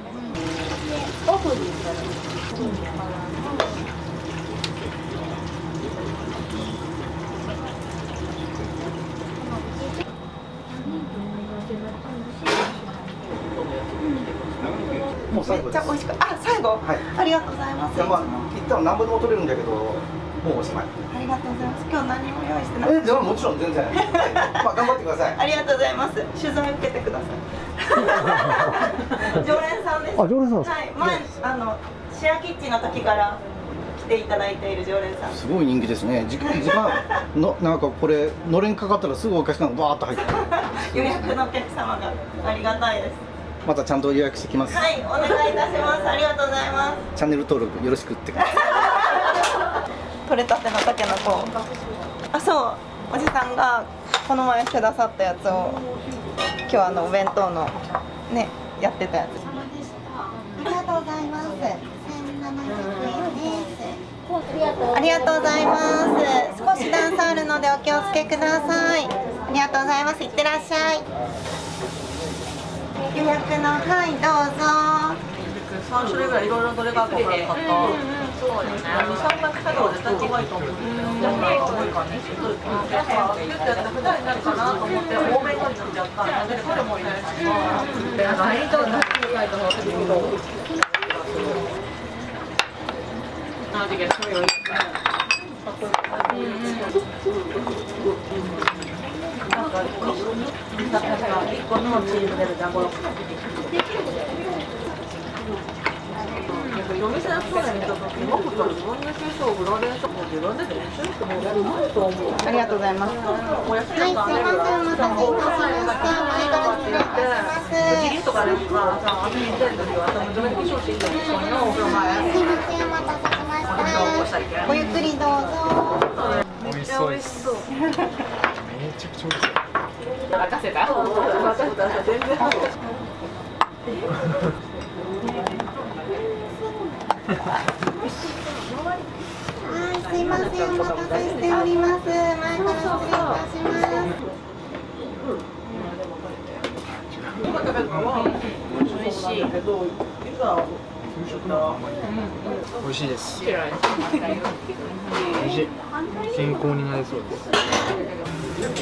もう最後です。めっちゃ美味しく、あ、最後、はいありがとうございます。いやまあ一旦何本でも取れるんだけど、もうおしまい。ありがとうございます。今日何も用意してなくて。でももちろん全然。まあ頑張ってください。ありがとうございます。取材受けてください。常連さんです。あ、常連さんですか。はい、前シェアキッチンの時から来ていただいている常連さん。すごい人気ですね。時間のなんかこれのれんかかったらすぐお客さんがバーッと入って。予約のお客様がありがたいです。またちゃんと予約してきます。はい、お願いいたします。ありがとうございます。チャンネル登録よろしくって感じ。取れたてのたけのこ。あ、そう、おじさんがこの前くださったやつを今日お弁当のねやってたやつ。ありがとうございます。1700円です。ありがとうございます。少し段差あるのでお気をつけください。ありがとうございます。いってらっしゃい。予約の、はい、どうぞ。3種類ぐらいいろいろどれが分からなかった。そうですね。3択作業絶対違いと思うんですよ。多いからね。なんかギュッとやって普段になるかなと思って多めになっちゃったのでそれもいいですし。割と出して書いた方がいいけど。あ、でけそういう。1個のチーズでるじゃん、この。お店の人にとっても自分の化粧グラデーションも自分で練習してもうまいと思う。ありがとうございます。はい、すいません、お待たせいたしました。前から失礼いたします。ギリとかでさ、遊びに行ってる時は自分で化粧していいんですよね、お風呂前。すいません、お待たせしました。ごゆっくりどうぞ。めっちゃ美味しそう。めちゃくちゃ美味しい。任せた？任せた。全然。はい、すいません、お待たせしております。前から失礼いたします。美味しい。美味しいです。美味しい。健康になりそうです。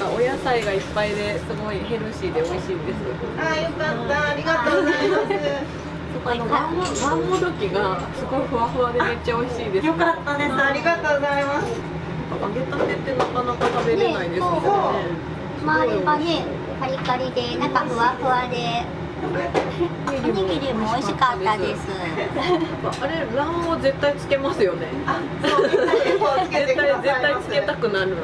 お野菜がいっぱいですごいヘルシーで美味しいです。あ、よかった。ありがとうございます。マンモドキがすごいふわふわでめっちゃ美味しいです。よかったです。ありがとうございます。揚げたてってなかなか食べれないですよね。周りがね、カリカリで、中ふわふわで。おにぎりも美味しかったです。あれ卵黄絶対つけますよね。そう、みんなでこうつけて絶ください対つけたくなる。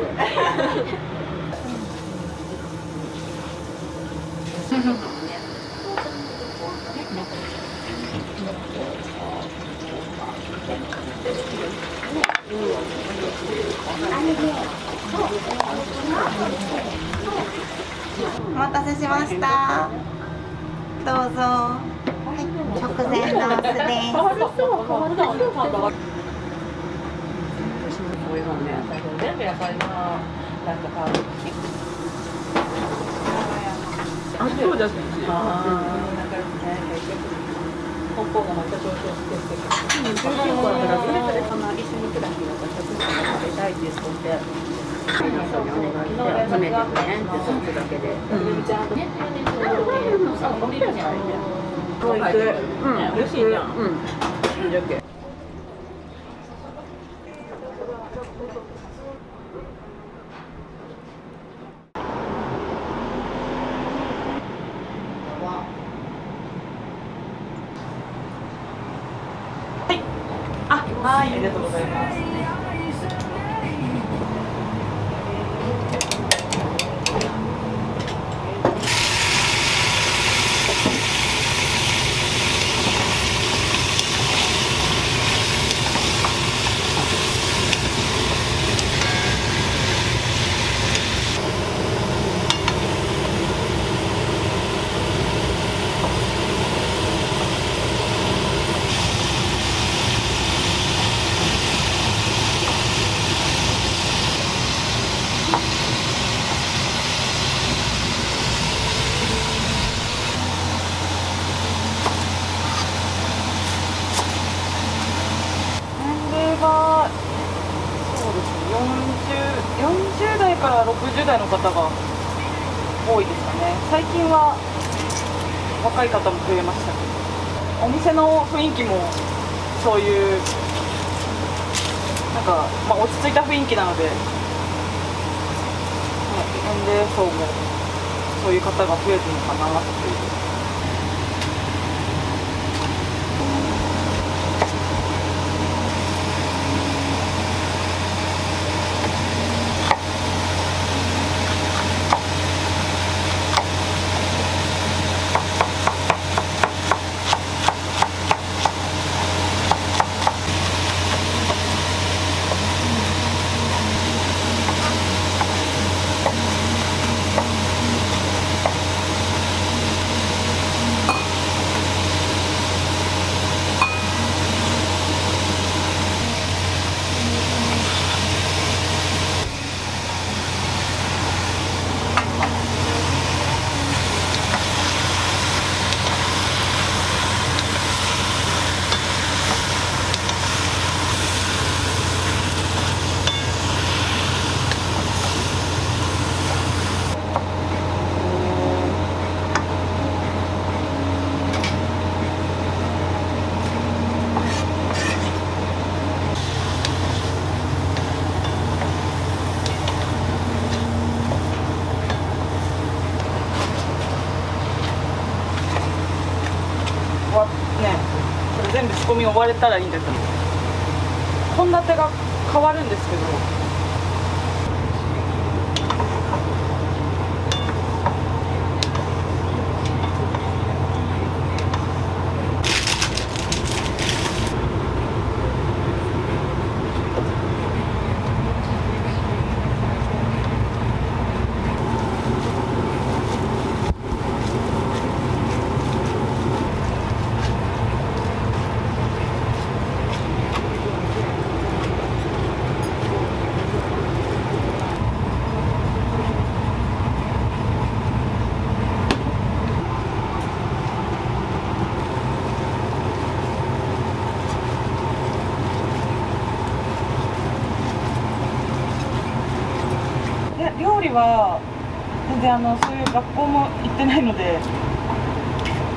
お待たせしました。どうぞ。食前のお酢です。そうです。香港がまた上昇してきて、この一緒に暮らしの方と食事を食べたいって言って昨日詰めてくれんってそっちだけで。美味しいじゃん。はい、ありがとうございます。から60代の方が多いですかね。最近は若い方も増えましたけど、お店の雰囲気もそういうなんか、落ち着いた雰囲気なので、年齢層もそういう方が増えてるのかなっていう。全部仕込み終われたらいいんだけど、献立が変わるんですけど、料理は全然そういう学校も行ってないので、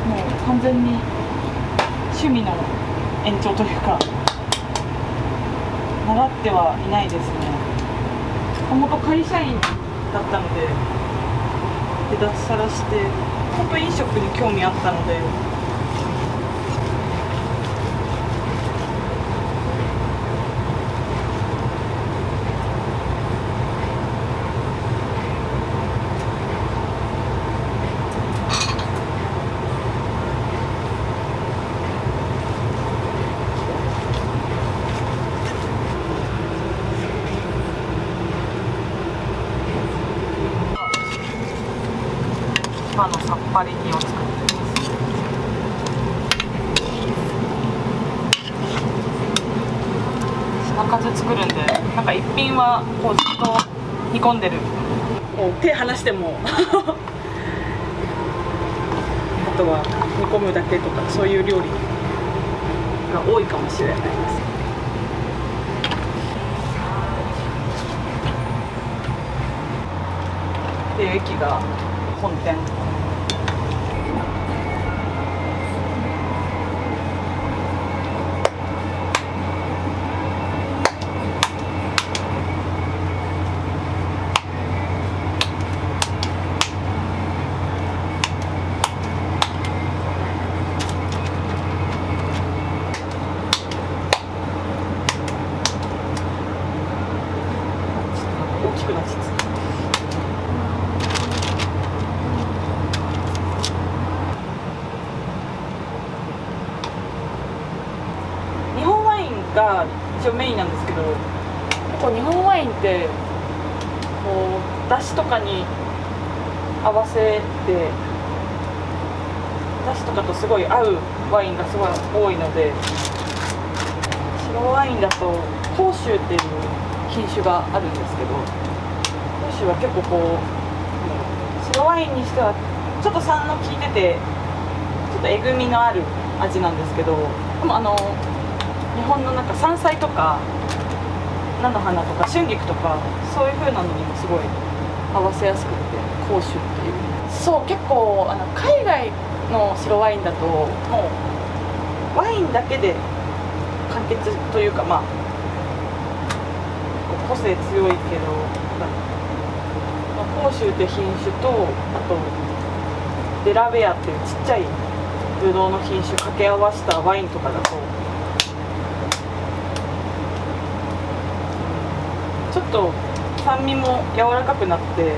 もう完全に趣味の延長というか、習ってはいないですね。もともと会社員だったので脱サラして、本当飲食に興味あったので。今のさっぱり煮を作ってます。品数作るんで、なんか一品はこうずっと煮込んでる、こう手離してもあとは煮込むだけとか、そういう料理が多いかもしれないです。で、駅が本店。大きくなっちゃった。が一応メインなんですけど、結構日本ワインってこうだしとかに合わせて、だしとかとすごい合うワインがすごい多いので、白ワインだと甲州っていう品種があるんですけど、甲州は結構こう白ワインにしてはちょっと酸の効いてて、ちょっとえぐみのある味なんですけど、でも日本のなんか山菜とか菜の花とか春菊とかそういう風なのにもすごい合わせやすくて甲州っていうそう結構海外の白ワインだともうワインだけで完結というかまあ個性強いけど、甲州って品種とあとデラウェアっていうちっちゃいブドウの品種掛け合わせたワインとかだとちょっと酸味も柔らかくなって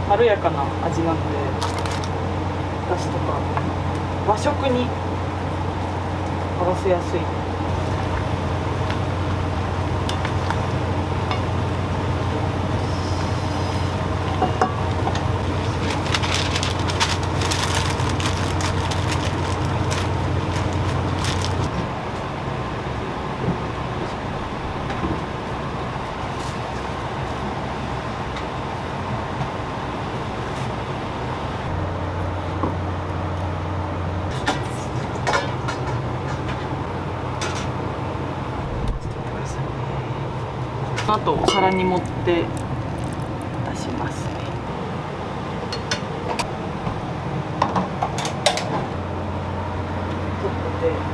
まろやかな味なのでだしとか和食に合わせやすい。あとお皿に盛って出しますね。取って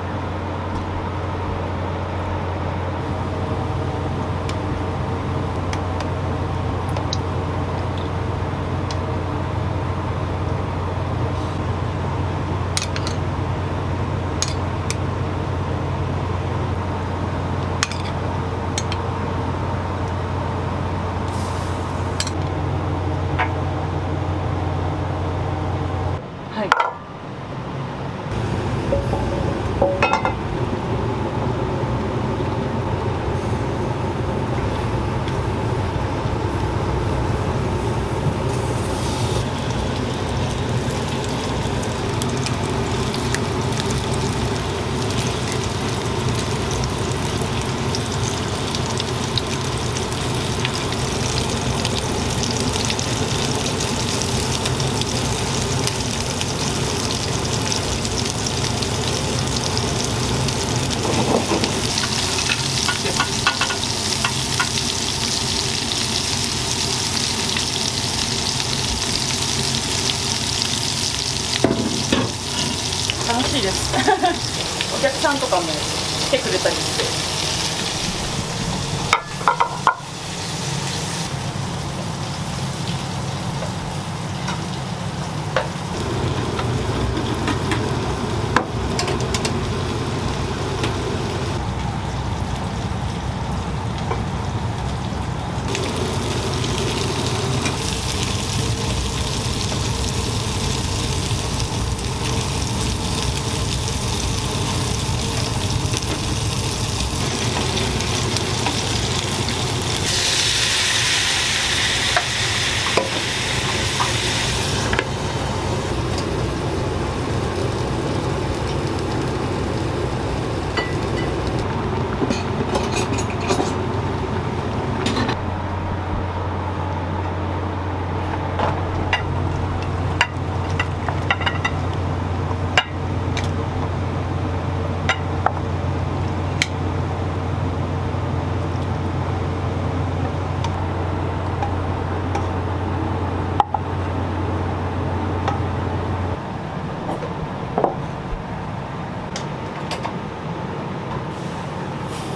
楽しいですお客さんとかも来てくれたりして。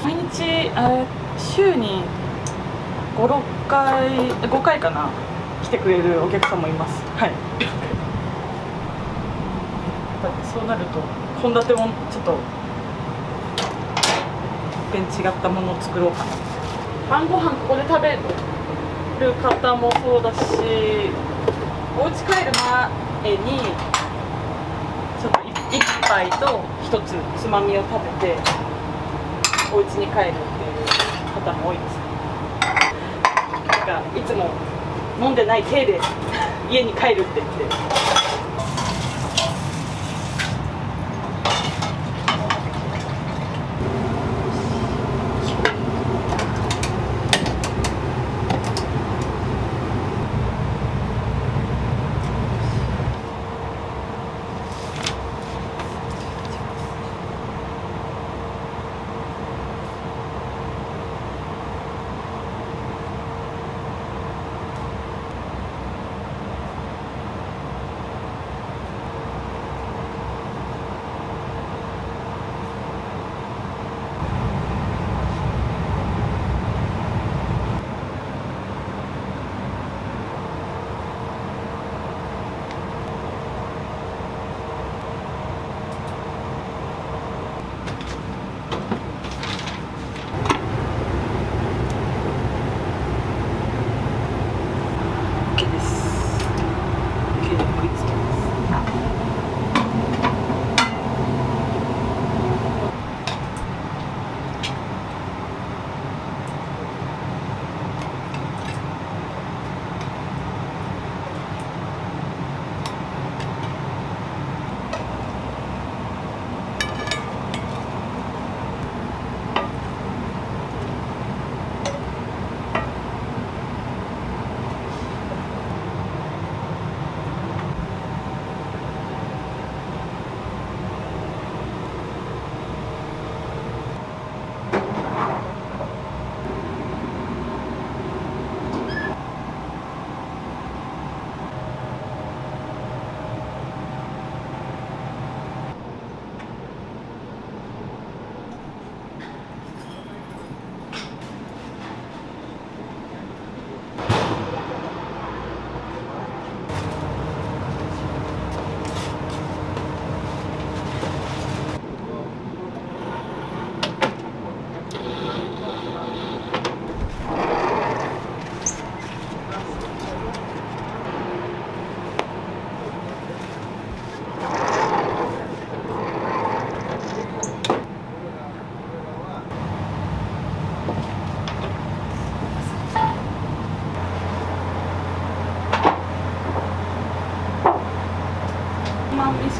毎日週に5、6回5回かな来てくれるお客さんもいます。はい。そうなると献立もちょっと一遍違ったものを作ろうかな。晩ご飯ここで食べる方もそうだし、お家帰る前にちょっと一杯と一つつまみを食べてお家に帰るっていう方も多いですね。なんかいつも飲んでない体で家に帰るって言って。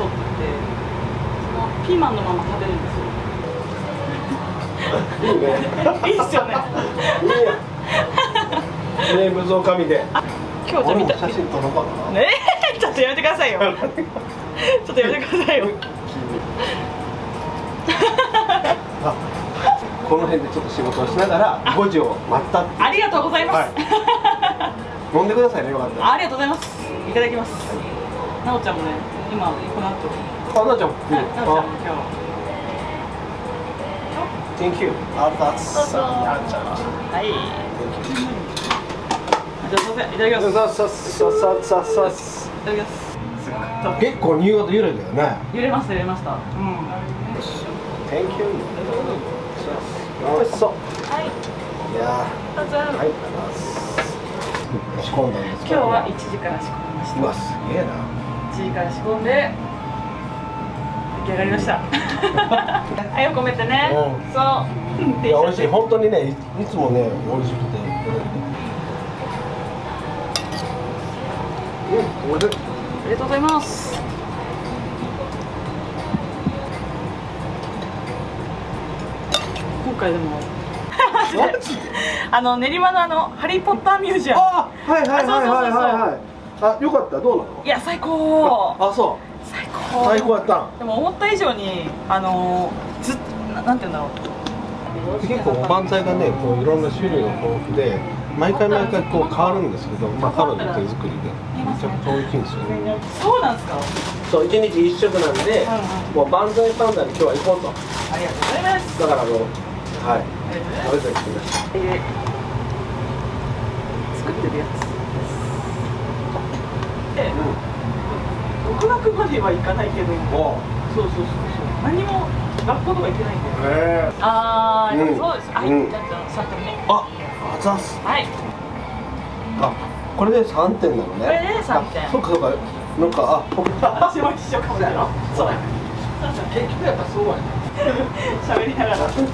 ソって言ってそのピーマンのまま食べるんですよ。いいね。いいっすよね。名物おかみで。今日じゃ見た。写真撮ろうかな。ねえ、ちょっとやめてくださいよ。ちょっとやめてくださいよ。この辺でちょっと仕事をしながら5時を待ったっていう。ありがとうございます。飲んでくださいね、よかったら。ありがとうございます。いただきます。なおちゃんもね、今この後。あ、なおちゃんも。なおちゃんも今日。Thank you。ありがとうございます。はい。じゃあすみません、いただきます。いただきます。結構新潟揺れたよね。揺れました、揺れました。うん。Thank you。美味しそう。はい。いやどうぞ。はい。仕込んだんです今日は1時から仕込みました。うわ、すげえな。1時から仕込んで出来上がりました。愛を込めてね。そう。いや、美味しい。本当にね、いつもね、美味しくて。美味しい。ありがとうございます。今回でも練馬のハリーポッターミュージアム。はいはいはいはいはい。あ、よかった。どうなの？いや、最高。あ、そう。最高。最高やったん。でも思った以上になんていうんだろう。結構おばんざいがね、こういろんな種類が豊富で、毎回毎回こう変わるんですけど、まあ彼女手作りでめちゃくちゃ美味しいんですよね。そうなんですか。そう、一日一食なんで、もう万歳パンダに今日は行こうと。ありがとうございます。だからもう、はい、食べてきました。作ってるやつ。独学まではいかないけど、そう。何も学校とか行ってないんで。ああ、そうです。はい、じゃあ3点目。あざっす。はい。あ、これで3点なのね。これで3点。そうかそうか。なんか私も一緒かもしれない。そう。結局やっぱそうやね。喋りながら。しない。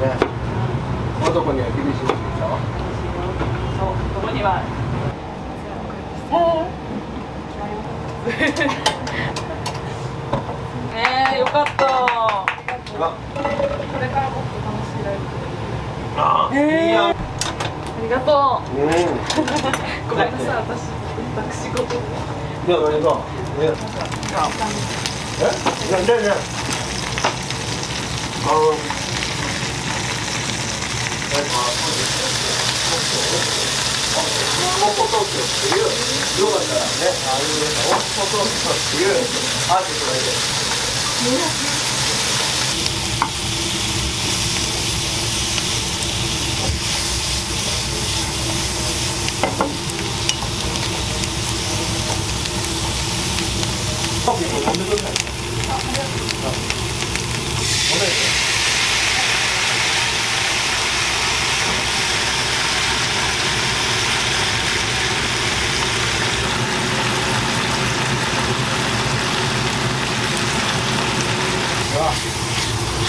ね。男には厳しいでしょ。そう、男には。よかった。これからもっと楽しめられる。いいや。ありがとう。ごめんなさい、私事。いや、ありがとう。ポポトーキョっていう、よかったらね、ああいうポポトーキョっていうアーティストがいて。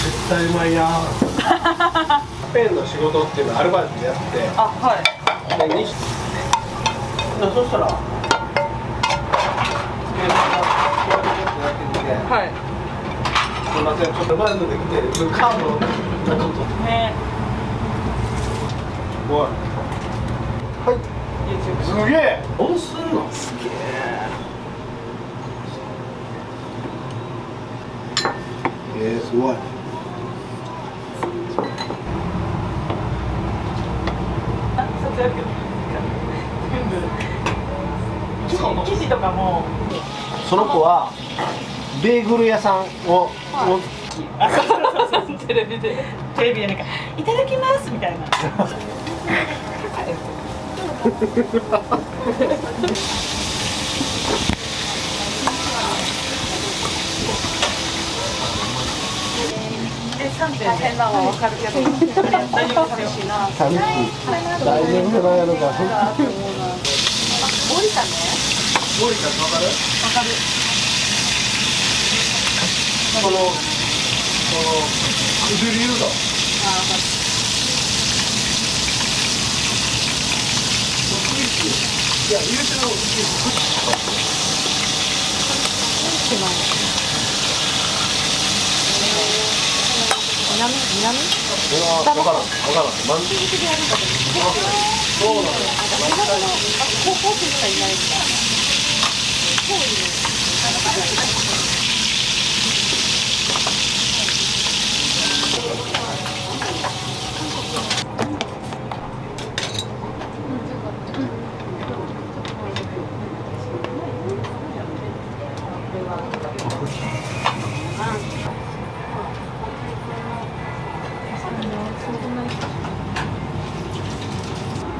絶対うまいな。ペンの仕事っていうのをアルバイトでやって。あ、はい。で、そしたら。はい。すみません、ちょっとバイトで来て、カード。ね。おい。はい。すげえ。どうすんの。すげえ。すごい。生地とかも。その子はベーグル屋さんを。テレビでなんかいただきますみたいな。3点変なのは分かるけど大丈夫寂しいな。大丈夫じゃないやろか。森田ね。森田分かる？分かる。このくずりうどん。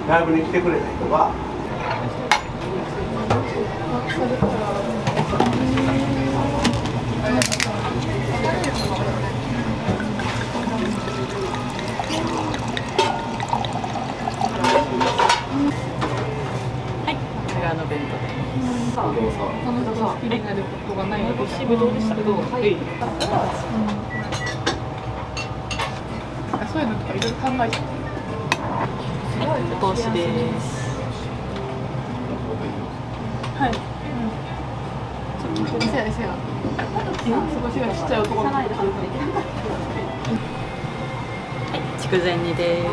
ライブに来てくれた人は弁当で。さあ、彼女が好きになることがないので、私ぶどうでしたけど、はい。そういうのとかいろいろ考えて。お通しです。はい。せやせや。すごい背がちっちゃい男の子。はい、筑前煮です。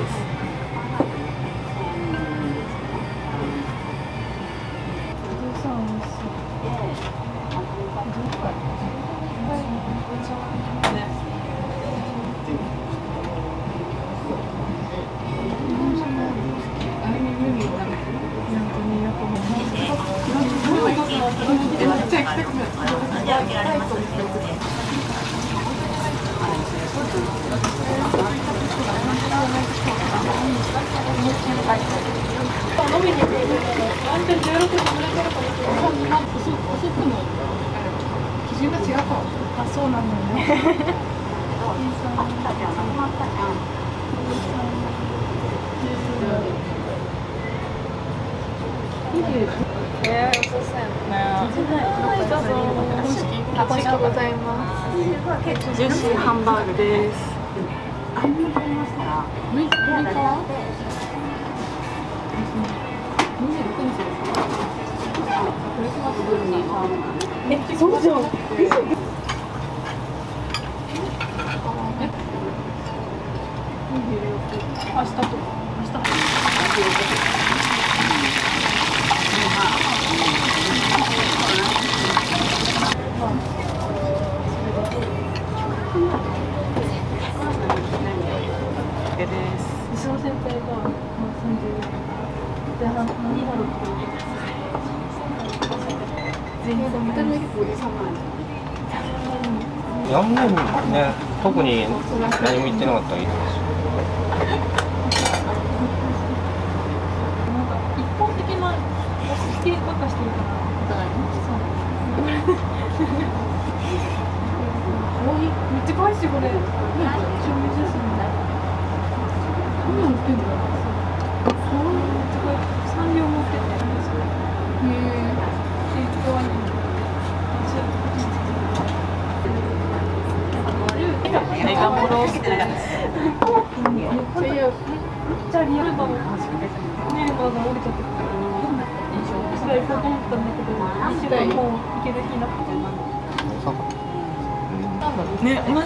ジューシーハンバーグです。そうじゃん。明日とか。やんねね、特に何も言ってなかったらいいです。一般的な好きばっかしてるからお互いめっちゃ可愛いしこれ。何持ってんだろう。サンリオ持ってて。可愛い。メガモロースです。じゃあリアルバムが降りちゃってすごい行こうと思ったんだけど、一週間もう行ける日なくて。ね、同じ。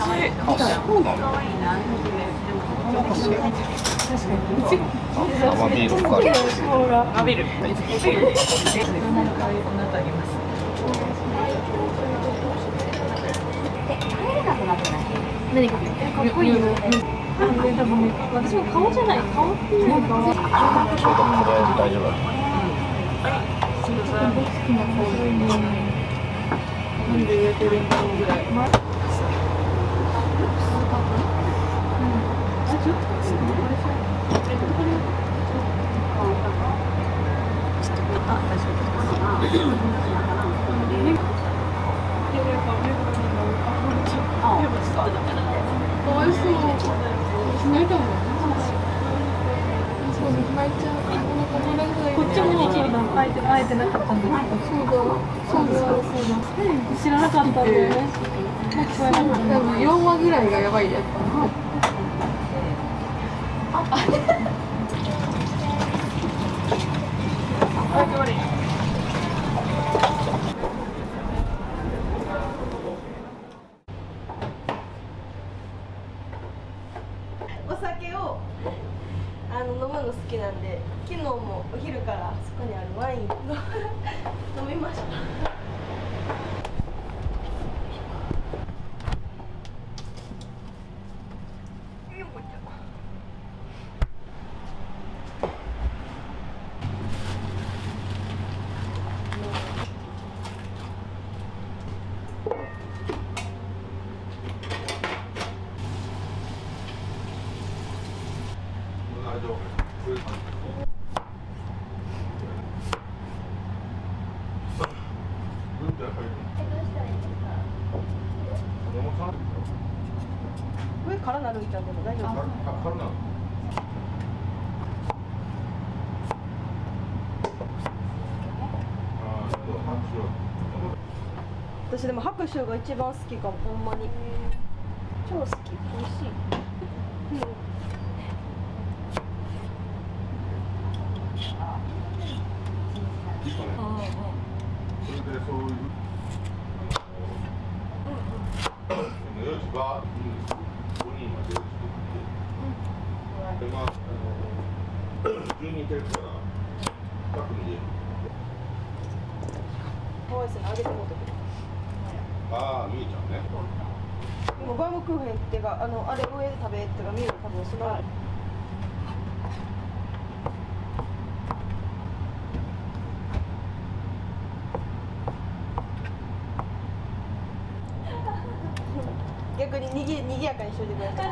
生ビールか。生ビール。何かかっこいいよ。多分ね、私も顔じゃない、顔っていうか。ちょうどこれ大丈夫だ。好きな顔なんで売れてるんだろうぐらい。おいしそう。泣いたもん。こっちも会えてなかったんですそうだ。知らなかったんで。多分4話ぐらいがやばいやつ。あ、終わり。酒を飲むの好きなんで、昨日もお昼からそこにあるワイン飲みました。大丈夫。上からなるんちゃんでも大丈夫？軽なの。私でも白州が一番好きかも、ほんまに超好き、美味しい。それでそういう4時バーッと5人まで作って、でまあ12点から2組でかわいそうにあげてもうたけど。ああみーちゃんね。でもバームクーヘンってかあれ上で食べってか見る多分その。逆ににぎやかにしといてください。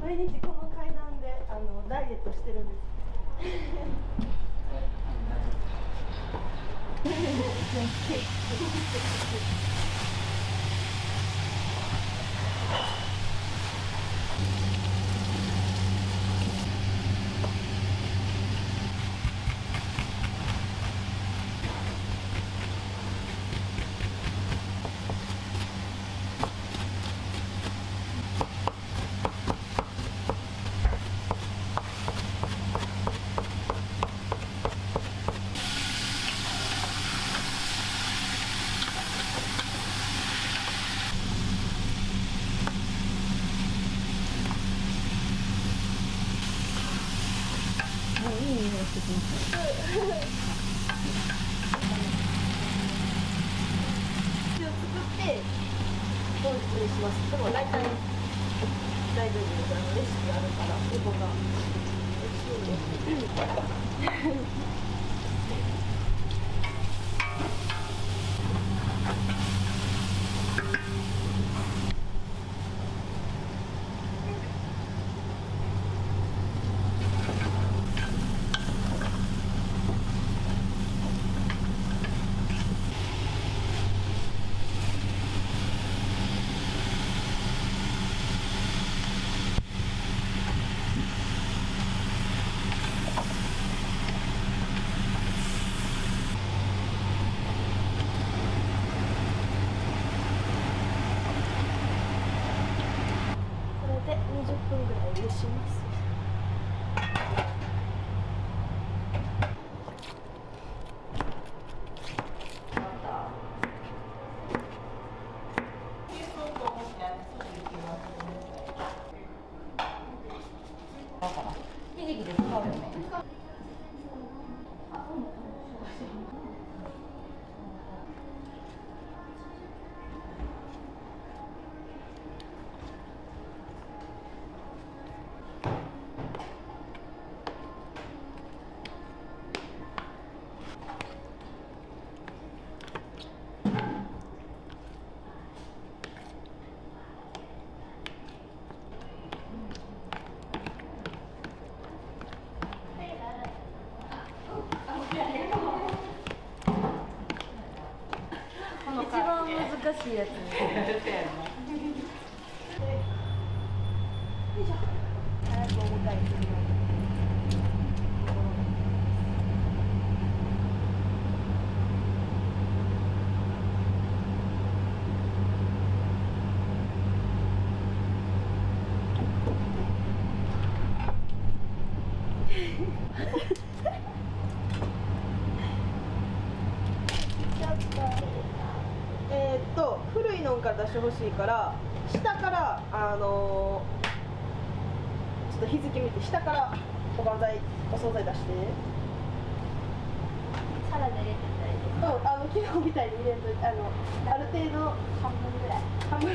毎日この階段でダイエットしてるんです。一応作って本日にします。でも大体大丈夫です。レシピあるからここが美味しいんで。一番難しいやつ。早くお迎えするの。古いのから出してほしいから下からちょっと日付見て下からおばんざいお惣菜出してサラダ入れてたりとか。昨日みたいに入れるとある程度半分ぐらい。半分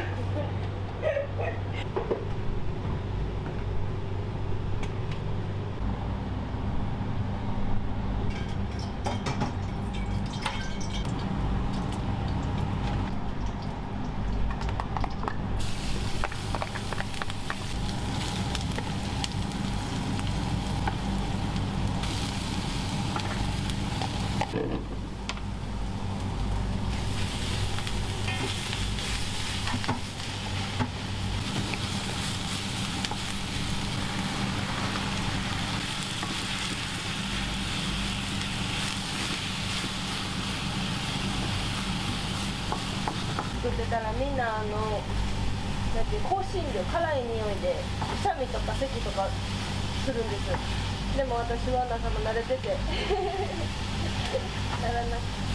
作ってたらみんななんて香辛料辛い匂いでくしゃみとか咳とかするんです。でも私はなんかもう慣れててならなくて。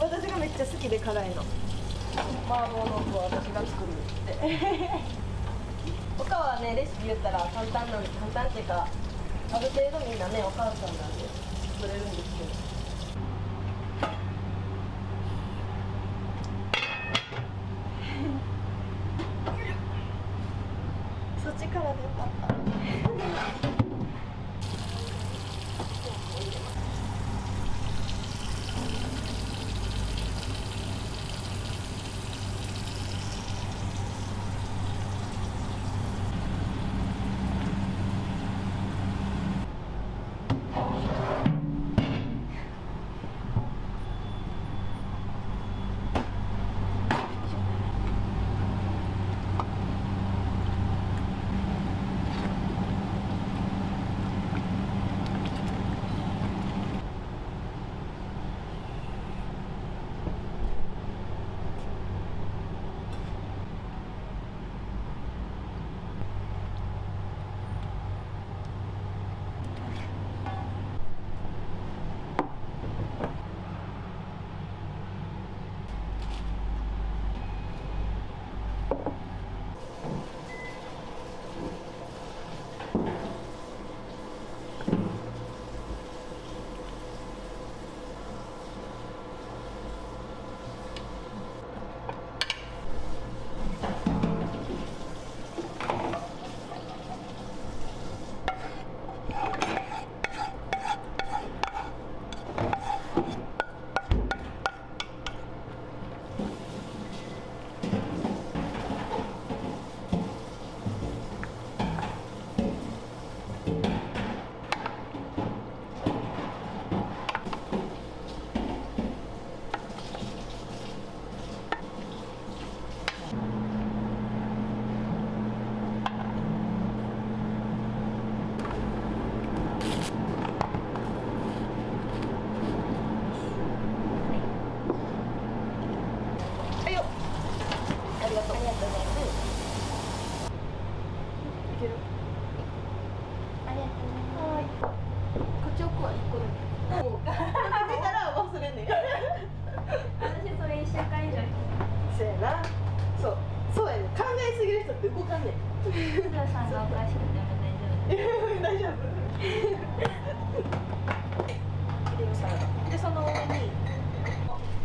私がめっちゃ好きで辛いの。麻婆豆腐は私が作るって他はねレシピ言ったら簡単っていうかある程度みんなねお母さんなんで作れるんですけど。そっちからでよかった。はいよ。ありがとう。ありがとうございます。いける。ありがとうございます。はい。こっち奥は1個だけ。出たら忘れんねん。私それ1週間以上そうやな。そうやね。考えすぎる人って動かんねん。須田さんがおかしくても大丈夫。大丈夫。でその上に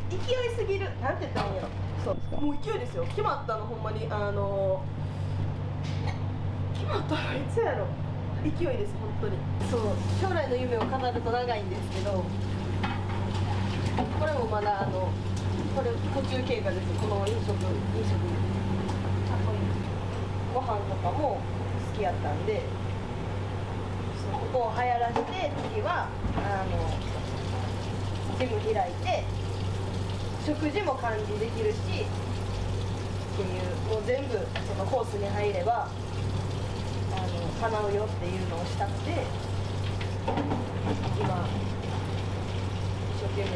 勢いすぎるなんて言ったらいいんやろ。そうもう勢いですよ。決まったのほんまに決まったのいつやろ。勢いです本当に。そう将来の夢を語ると長いんですけど、これもまだこれ途中経過です。この飲食ご飯とかも好きやったんで、そうここを流行らせて次はジム開いて食事も管理できるしっていうもう全部そのコースに入れば叶うよっていうのをしたくて今一生懸命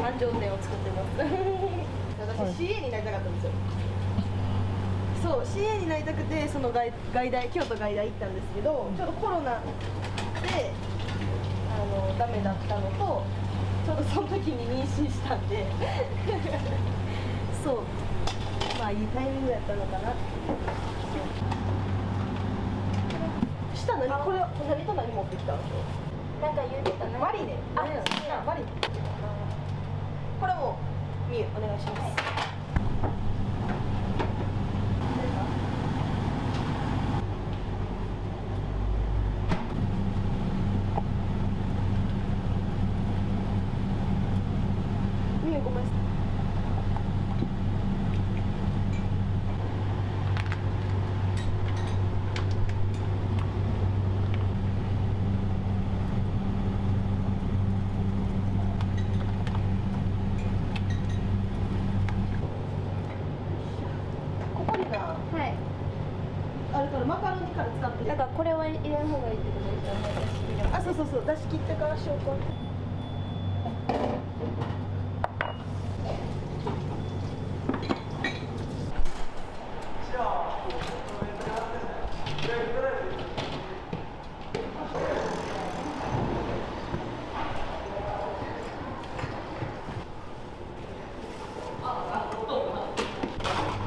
繁盛店を作ってます私 CA になりたかったんですよ。そう CA になりたくてその外大京都外大行ったんですけど、ちょうどコロナでダメだったのとちょうどその時に妊娠したんでそうまあいいタイミングやったのかな。下何これ何と何持ってきたの？なんか言うてたね。マリネ。あ、マリネ。これもみゆお願いします。みゆごめんなさい。あるからマカロニから使ってなんかこれは入れん方がいいってことですよね。あ、そう出し切ってからしようか。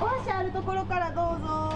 お箸あるところからどうぞ。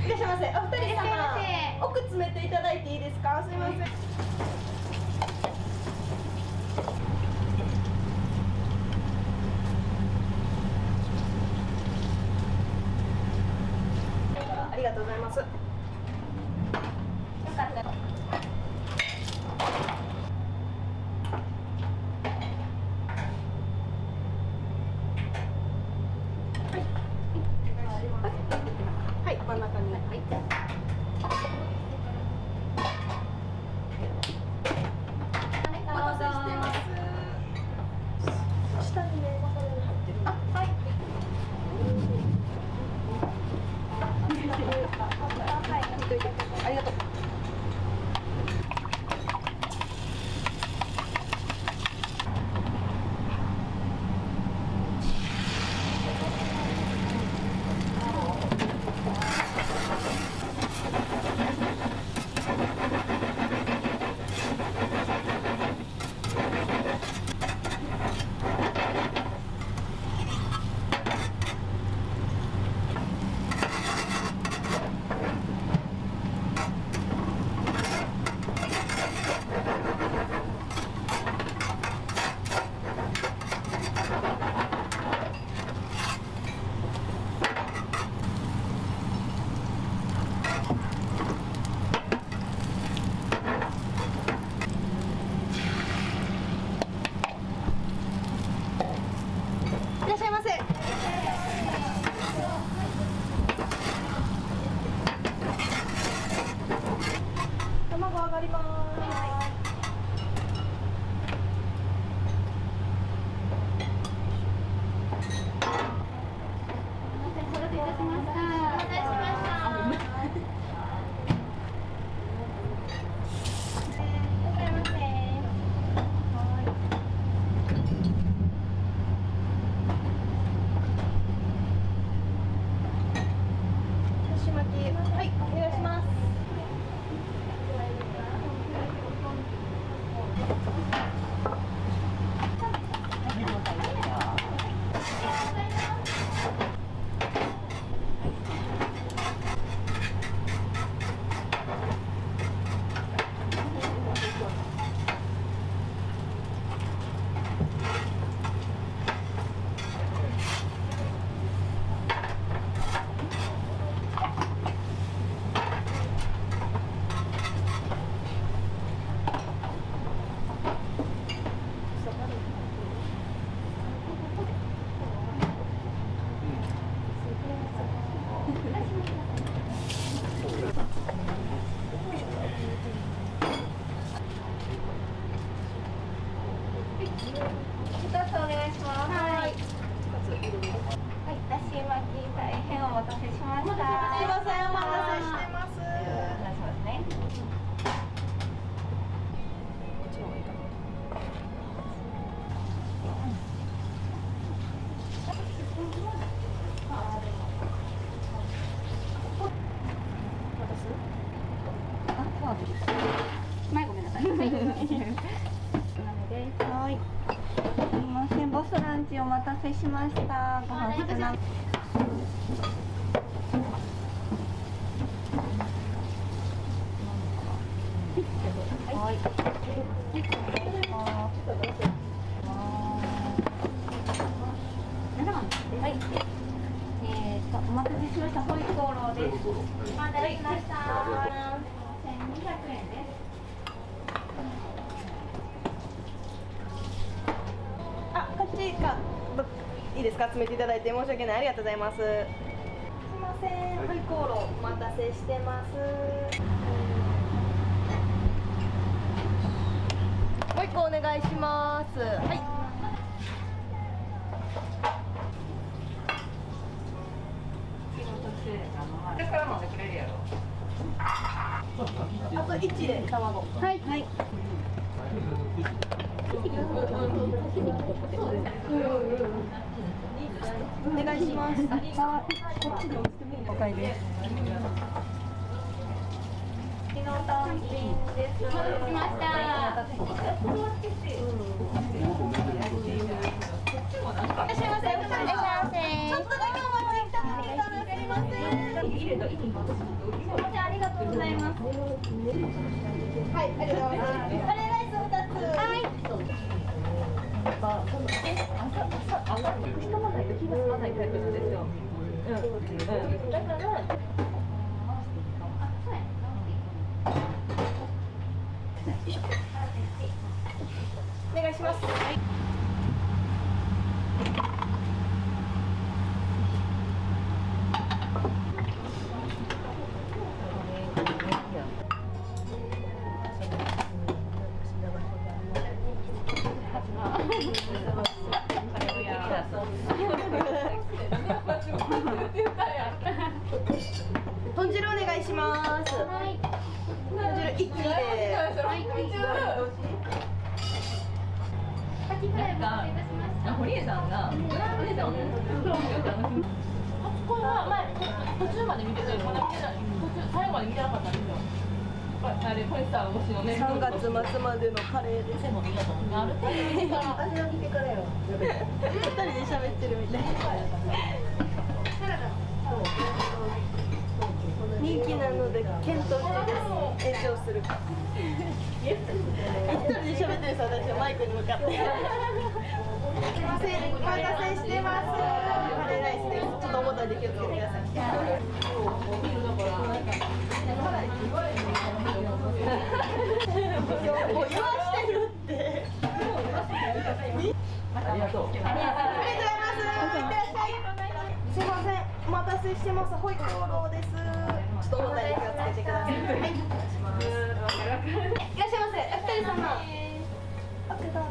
いらっしゃいませ。お二人様、奥詰めていただいていいですか。すみません。ありがとうございます。よかった。はい、真ん中に。はい。お待たせしてます。下にね、マカロニ入ってる。あ、はい。お待たせしました。すいません、お待たせしてます。お願いしますね。こっちの方がいいかな。前ごめんなさい。はい。はい。すみません、ボスランチお待たせしました。ご飯少なく。はい。はい。お待たせしました。ホイコーローです。お待たせしました。1200円です。あ、こっちか。いいですか、詰めていただいて申し訳ない、ありがとうございます。すいません、ホイコーローお待たせしてます。もう一個お願いします。はい。だから飲んでくれるやろ。あと1で卵。はいはい。お願いします。おかえりです。昨日単品です。お待たせしました。いらっしゃいませ。お待たせしませ。ちょっとだけお待ちいただいたらすいません。ありがとうございます。はい、ありがとうございます。カレーライス2つ。はい。人もないと気が済まないタイプなんですよ。だからお願いします。豚汁お願いします。はい。豚汁一気で。カキフライお待たせいたしました。堀江さんが、これは前途中まで見てたよ。まだ見てない。途中最後まで見てなかったんですよ。あれ、これさ、推しのね。 3月末までのカレーです。背もいいやと思う。ある程度見てから味を見てからよ。2人で喋ってるみたい。人気なので検討中です。延長するか。一人で喋ってるさ、私はマイクに向かって。すいません、お待たせしてます。カレーライスです。ちょっと重たいで気をつけてください。もう言わしてるって。ありがとう。ありがとうございます。いってらっしゃい。すいません、お待たせしてます。ホイコーローです。ちょっと重たいで気をつけてください。はい、お願いします。いらっしゃいませ。お二人様。お疲れ様。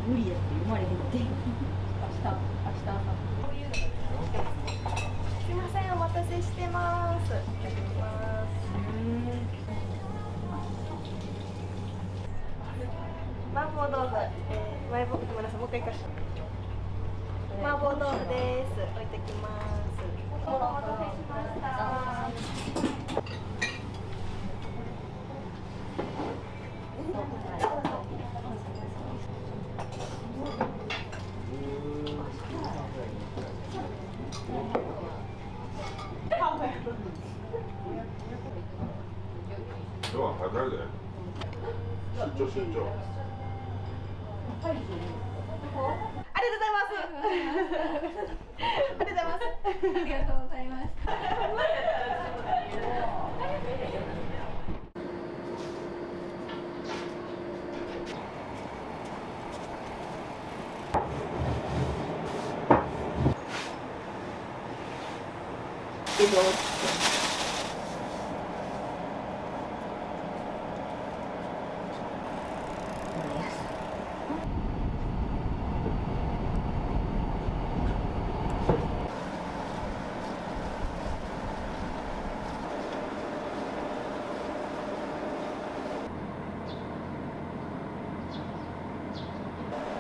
無理やって生まれへんって。明日朝。すいません、お待たせしてます。いただきます。麻婆豆腐、ごめんなさい、もう一回行かして。麻婆豆腐です。置いてきます。お待たせしました。誰だよ出張出張ありがとうございます。ありがとうございます。ありがとうございます。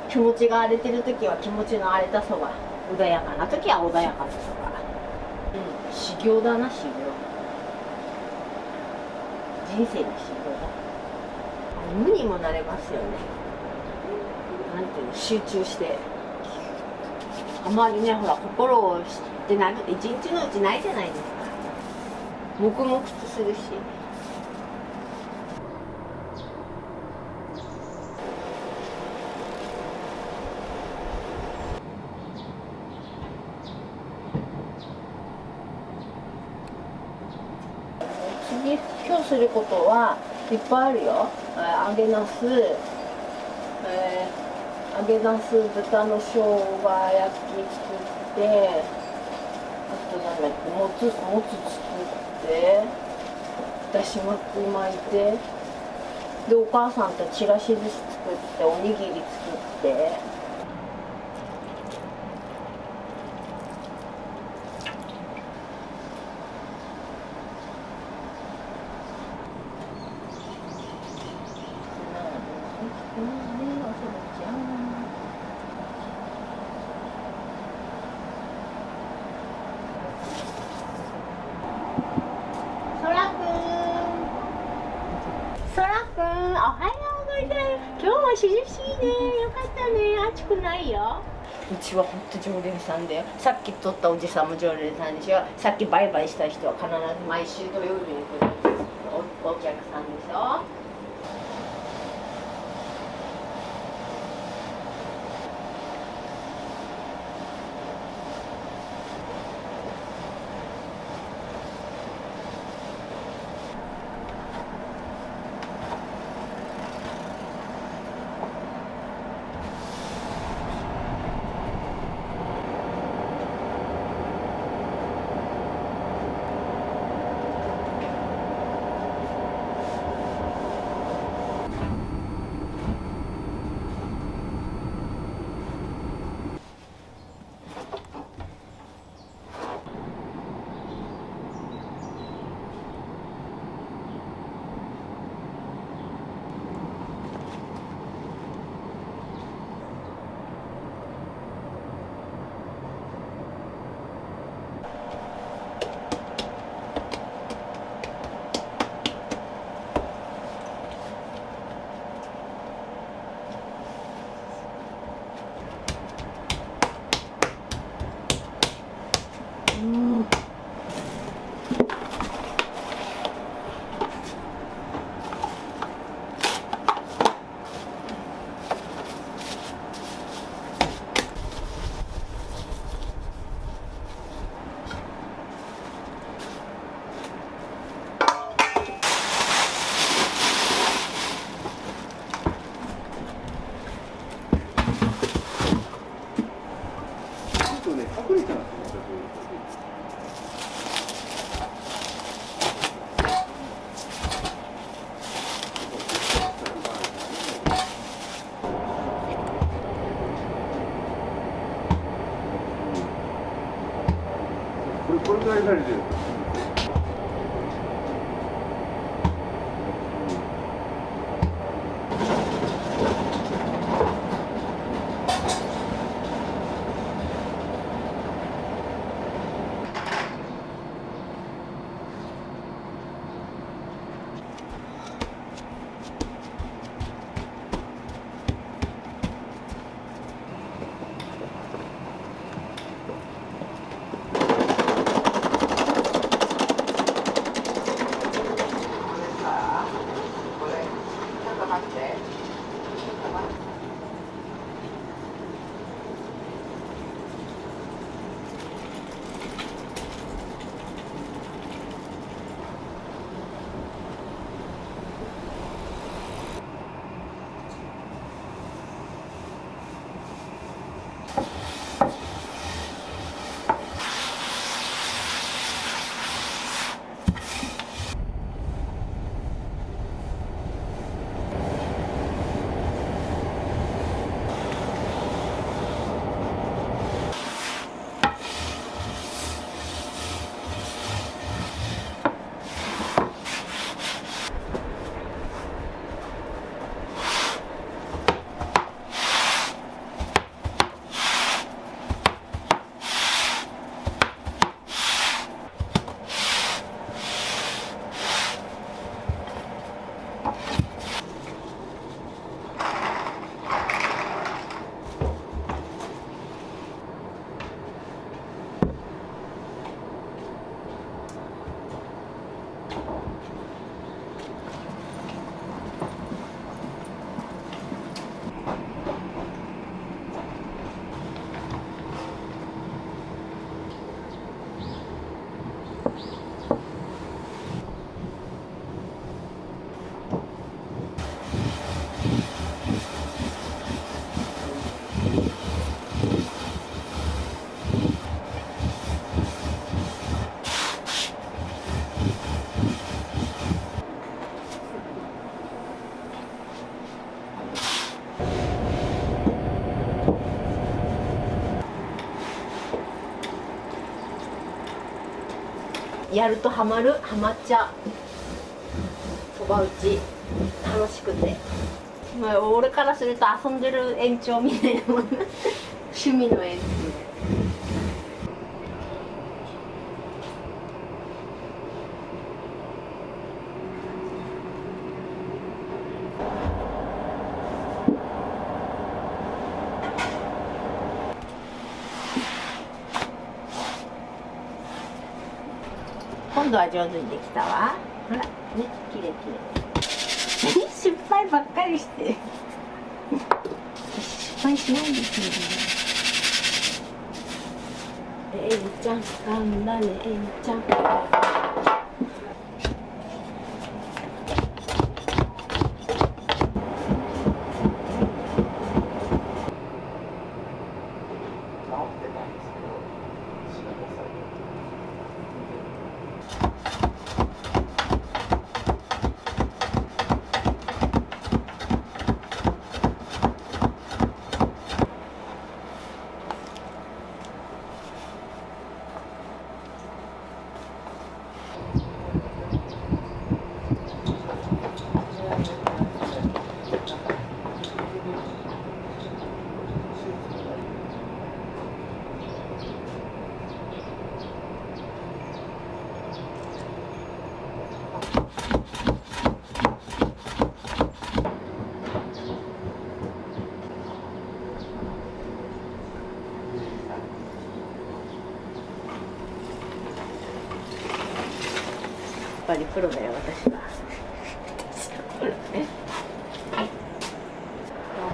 気持ちが荒れてる時は気持ちの荒れたそば、穏やかな時は穏やかなそば、修行だな、修行。人生の修行だ。無にもなれますよね。なんていうの、集中してあんまりね、ほら心をしてなくて一日のうちないじゃないですか。黙々とするし。今日することはいっぱいあるよ。揚げなす、揚げなす豚の生姜焼き作って、あとなんだっけ、もつ作って、だし巻き巻いて、でお母さんとちらし寿司作って、おにぎり作って。そらくん、おはようございます。今日は涼しいね。よかったね。暑くないよ。うちは本当常連さんで、さっき撮ったおじさんも常連さんでしょ。さっきバイバイした人は必ず毎週土曜日に来るお客さんでしょ。これぐらいになりで。やるとハマっちゃう。そば打ち楽しくて、まあ、俺からすると遊んでる延長みたいなもん趣味の延長。今度は上手にできたわ。ほらね、きれいきれい。失敗ばっかりして失敗しないですよね。えいちゃん頑張れ、えいちゃん。やっぱりプロだよ私は。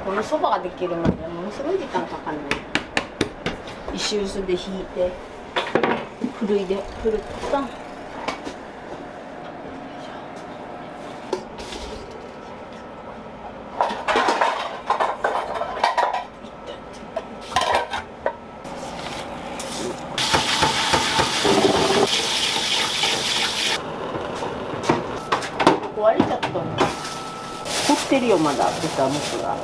このそばができるまではものすごい時間かかるね。石臼でひいてふるってさ。壊れちゃったの。凝ってるよまだ豚もつが。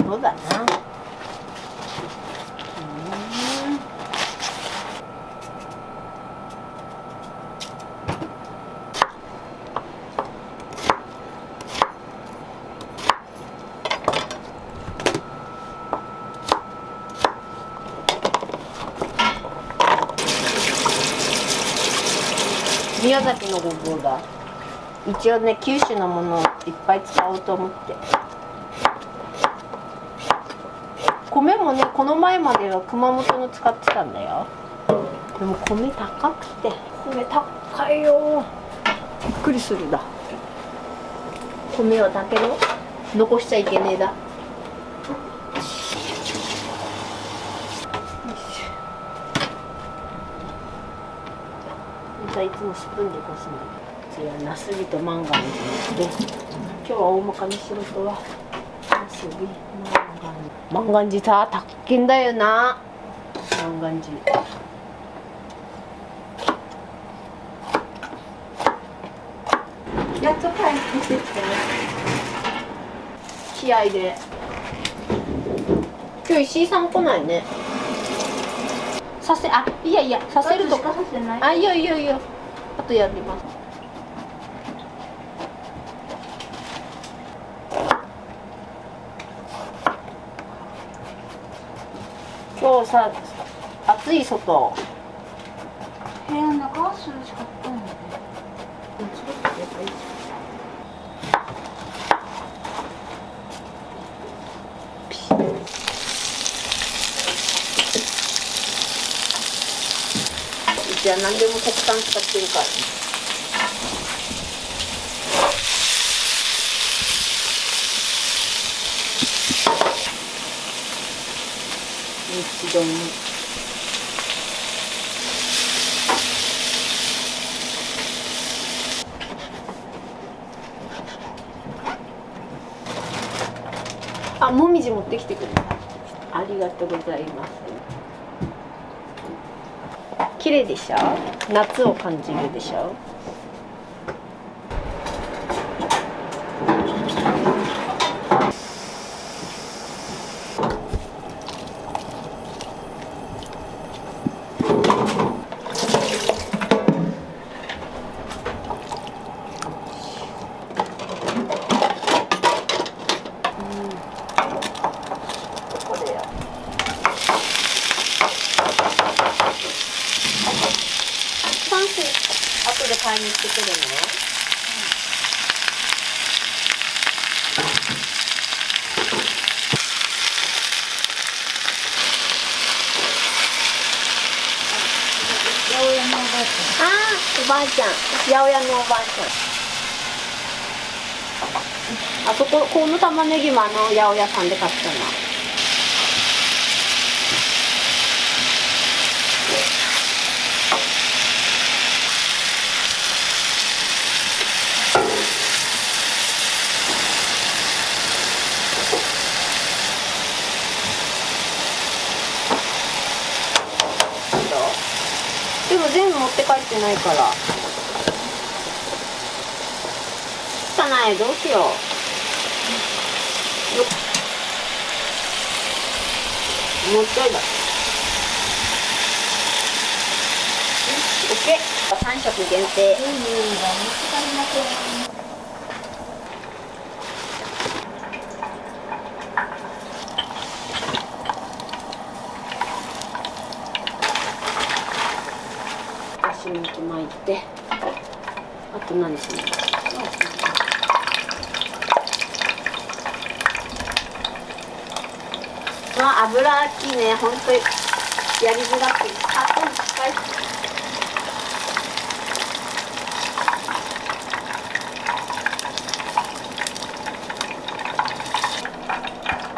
そうだな。宮崎のごぼうだ。一応ね九州のものをいっぱい使おうと思って。米もねこの前までは熊本の使ってたんだよ。でも米高くて、米高いよ。びっくりするだ。米はだけど残しちゃいけねえだ。いつもスプーンでこすんだけど、こちらナスビとマンガンジで、今日は大まかにしろとはナスビマンガンジさ高いんだよな。マンガンジやっと帰ってきて気合で。今日石井さん来ないね。いやいやさせるとか。あ、いいよいいよいいよ。あとやります。今日さ暑い外。部屋の中は涼しかったんだね。じゃあ何でも国産使ってるからね。一度にあ、もみじ持ってきてくれた。ありがとうございます。綺麗でしょ。夏を感じるでしょ。ばあちゃん、八百屋のおばあちゃん。あそこ、この玉ねぎも八百屋さんで買ったな。でも全部持って帰ってないから。汚い、どうしよう。もうちょいだ。オッケー。3食限定。足の毛巻いて、あと何するの？まあ油きね、本当にやりづらくて、あと1回。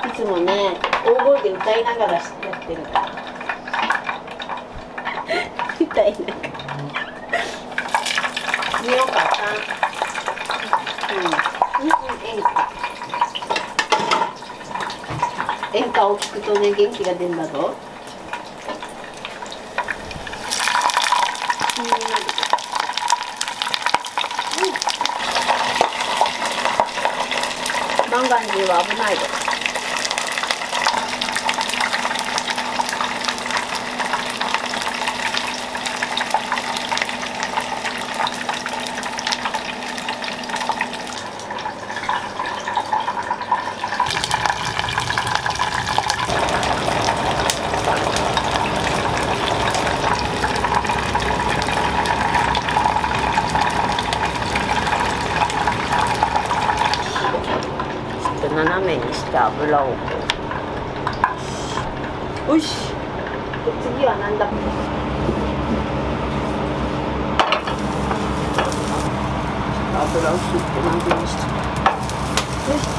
いつもね、大声で歌いながらやってるから。歌いながら。見ようかな。演歌を聴くとね、元気が出るんだぞ。マンガンジーは危ないです。斜めにして油をよし。次は何だ。油を切って何分にしてよし。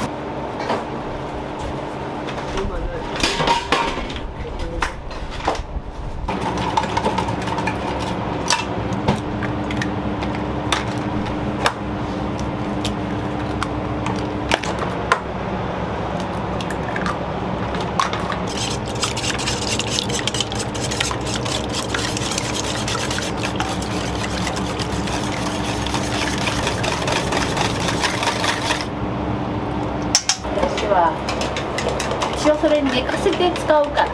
一応それ寝かせて使うから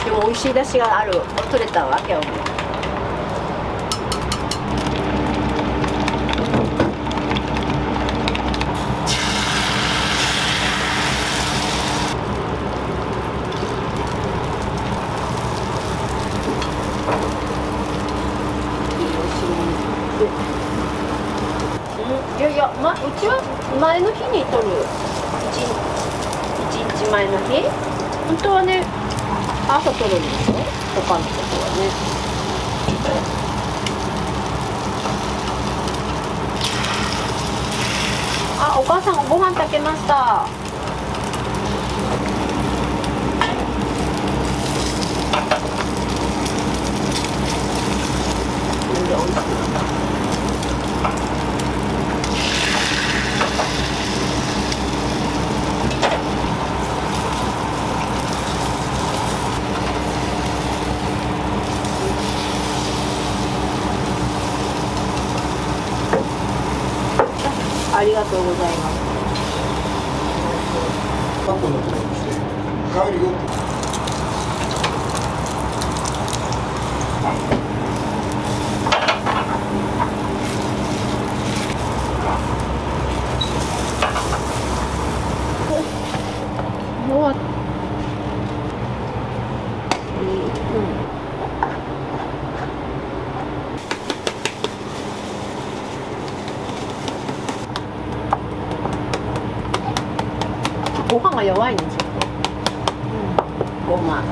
でも美味しい出汁がある取れたわけよ。いやいや、うちは前の日に取る。1日前の日。本当はね、朝取るんですよ。他のことはね。あ、お母さんご飯炊けました。美味しい。ありがとうございます。過去のことにして帰るよって。ご飯が弱いんですよ。ごま。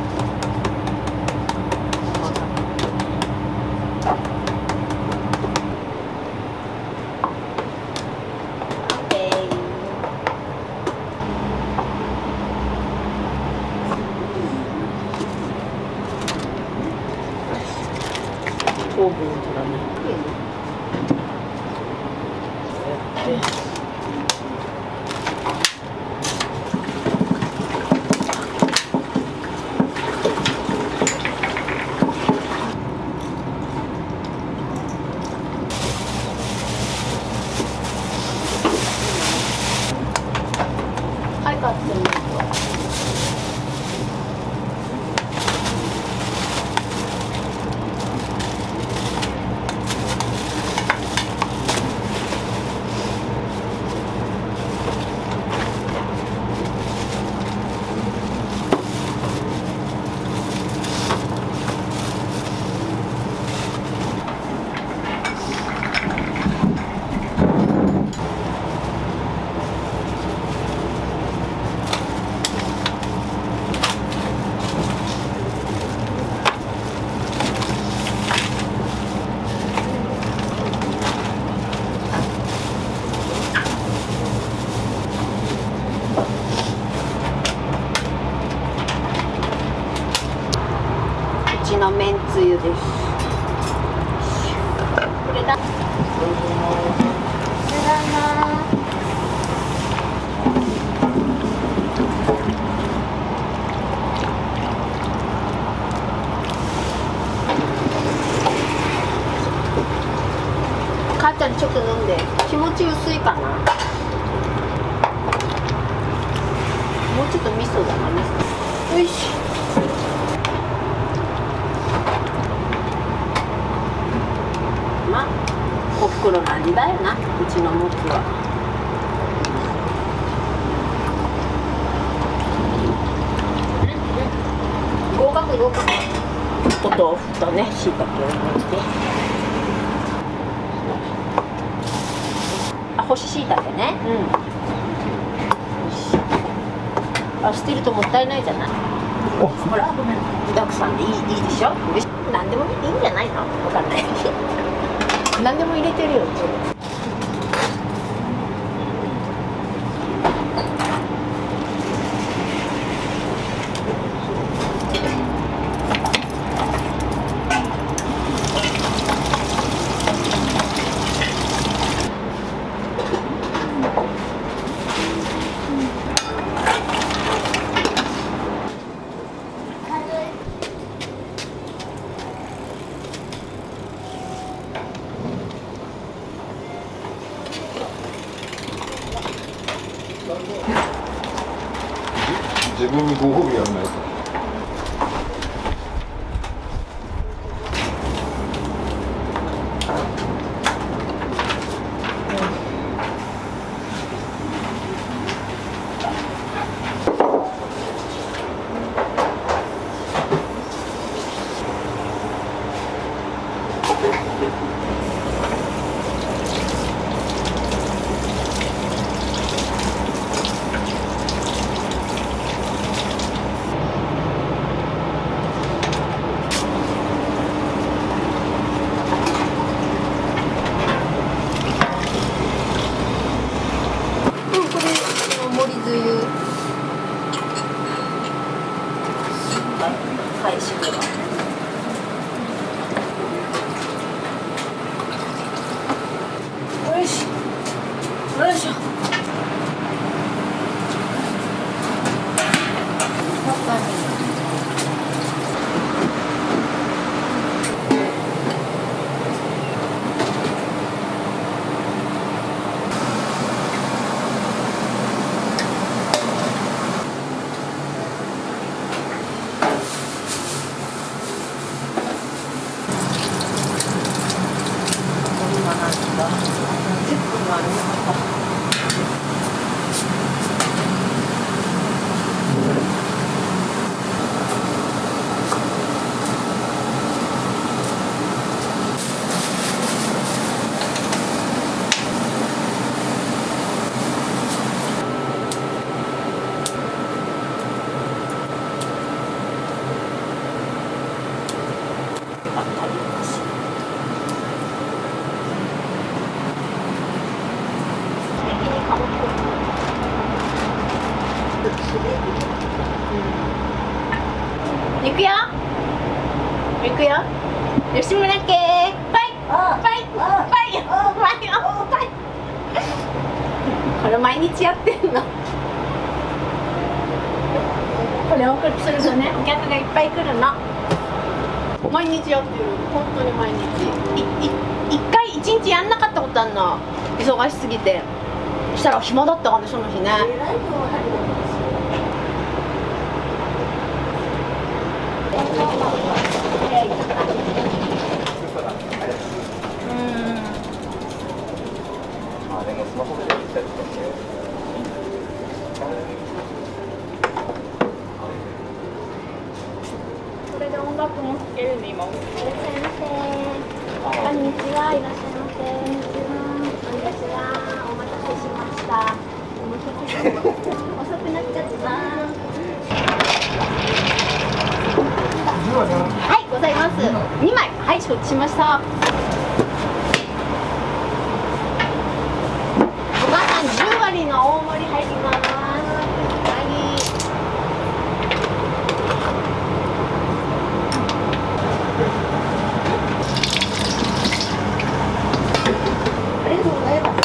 ね。そうやって。はい、買ってみると。うちのめんつゆです。これだ。母ちゃんちょっと飲んで。気持ち薄いかな。もうちょっと味噌だな、味噌。よいしょ。まあ、おふくろの味だよな、うちのもつは。合格合格。お豆腐とね、しいたけを入れて。あ、干ししいたけね。うん。よし。あ、捨てるともったいないじゃない。ほら、具だくさんでいいでしょ。何でもいいんじゃないの？わかんない。何でも入れてるよ。自分にご褒美やらないと。返し具が。よいしょ。よいしょ。日やってんの。これお送りするとね、お客がいっぱい来るの。毎日やってる、本当に毎日。一日やんなかったことあんの、忙しすぎて。そしたら暇だったからね、その日ね。これで音楽も聴けるんで今。いらっしゃいませ。こんにちは、いらっしゃいませ。こんにちは、お待たせしました。遅くなっちゃった。はい、ございます。2枚、はい、承知しました。お母さん10割の大盛り入ります。はい。ありがとうございます。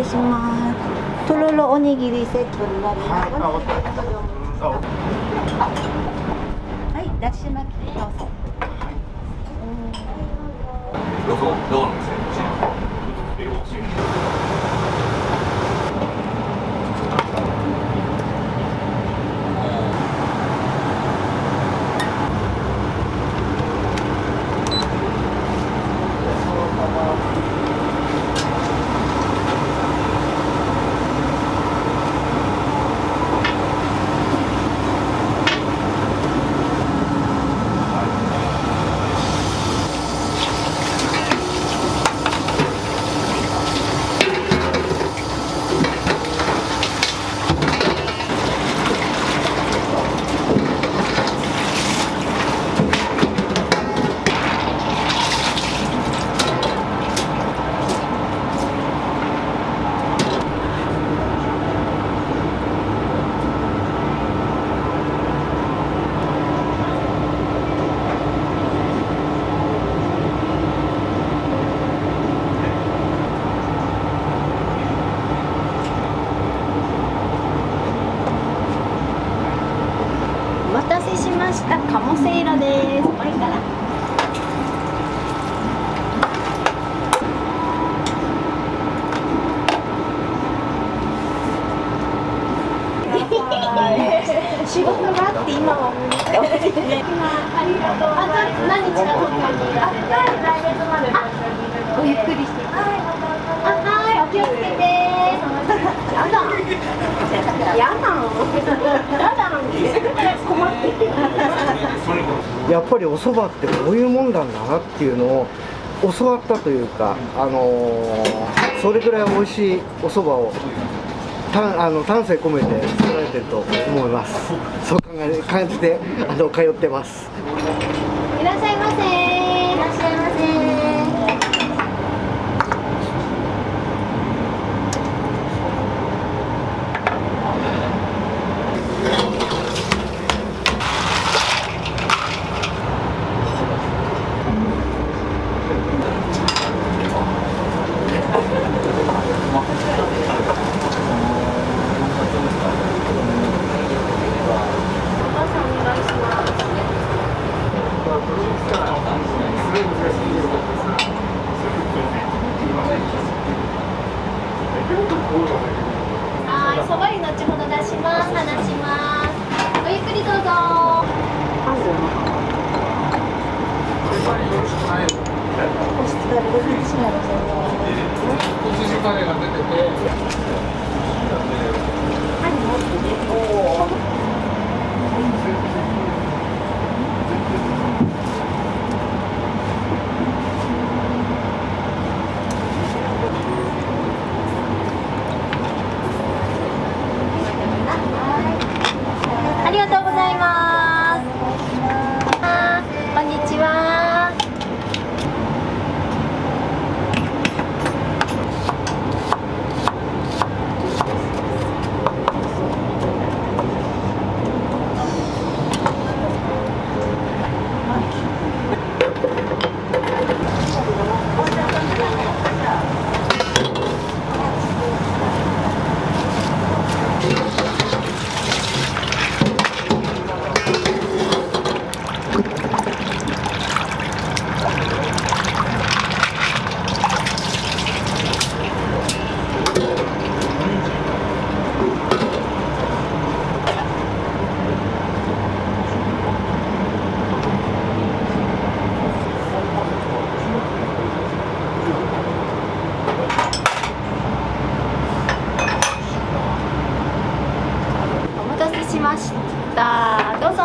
します。とろろおにぎりセットになります。はい、だし巻きどうぞ。どこの店？ありがとうございます。何日か東京にいらっしゃって。来月までごゆっくりしてください。はい、お気をつけて。やだ。やだ。困ってる。やっぱりお蕎麦ってこういうもんなんだなっていうのを教わったというか、それぐらい美味しいお蕎麦を丹精込めて作られてると思います。そう感じて通ってます。いらっしゃいませ。いらっしゃいませ。はい、そば湯後ほど出します。離します。ごゆっくりどうぞ。ありがとうございます。こんにちは。お待たせしました。どうぞ。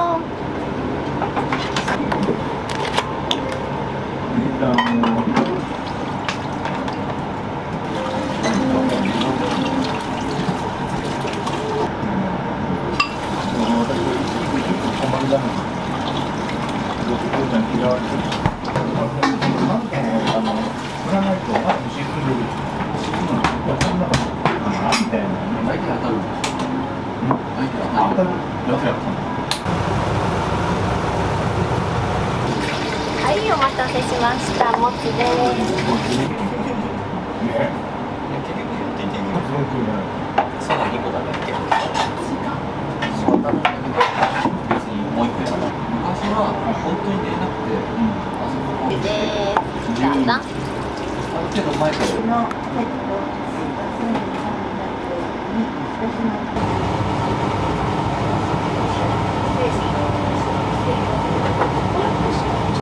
はい、お待たせしました。もつです。どうぞ。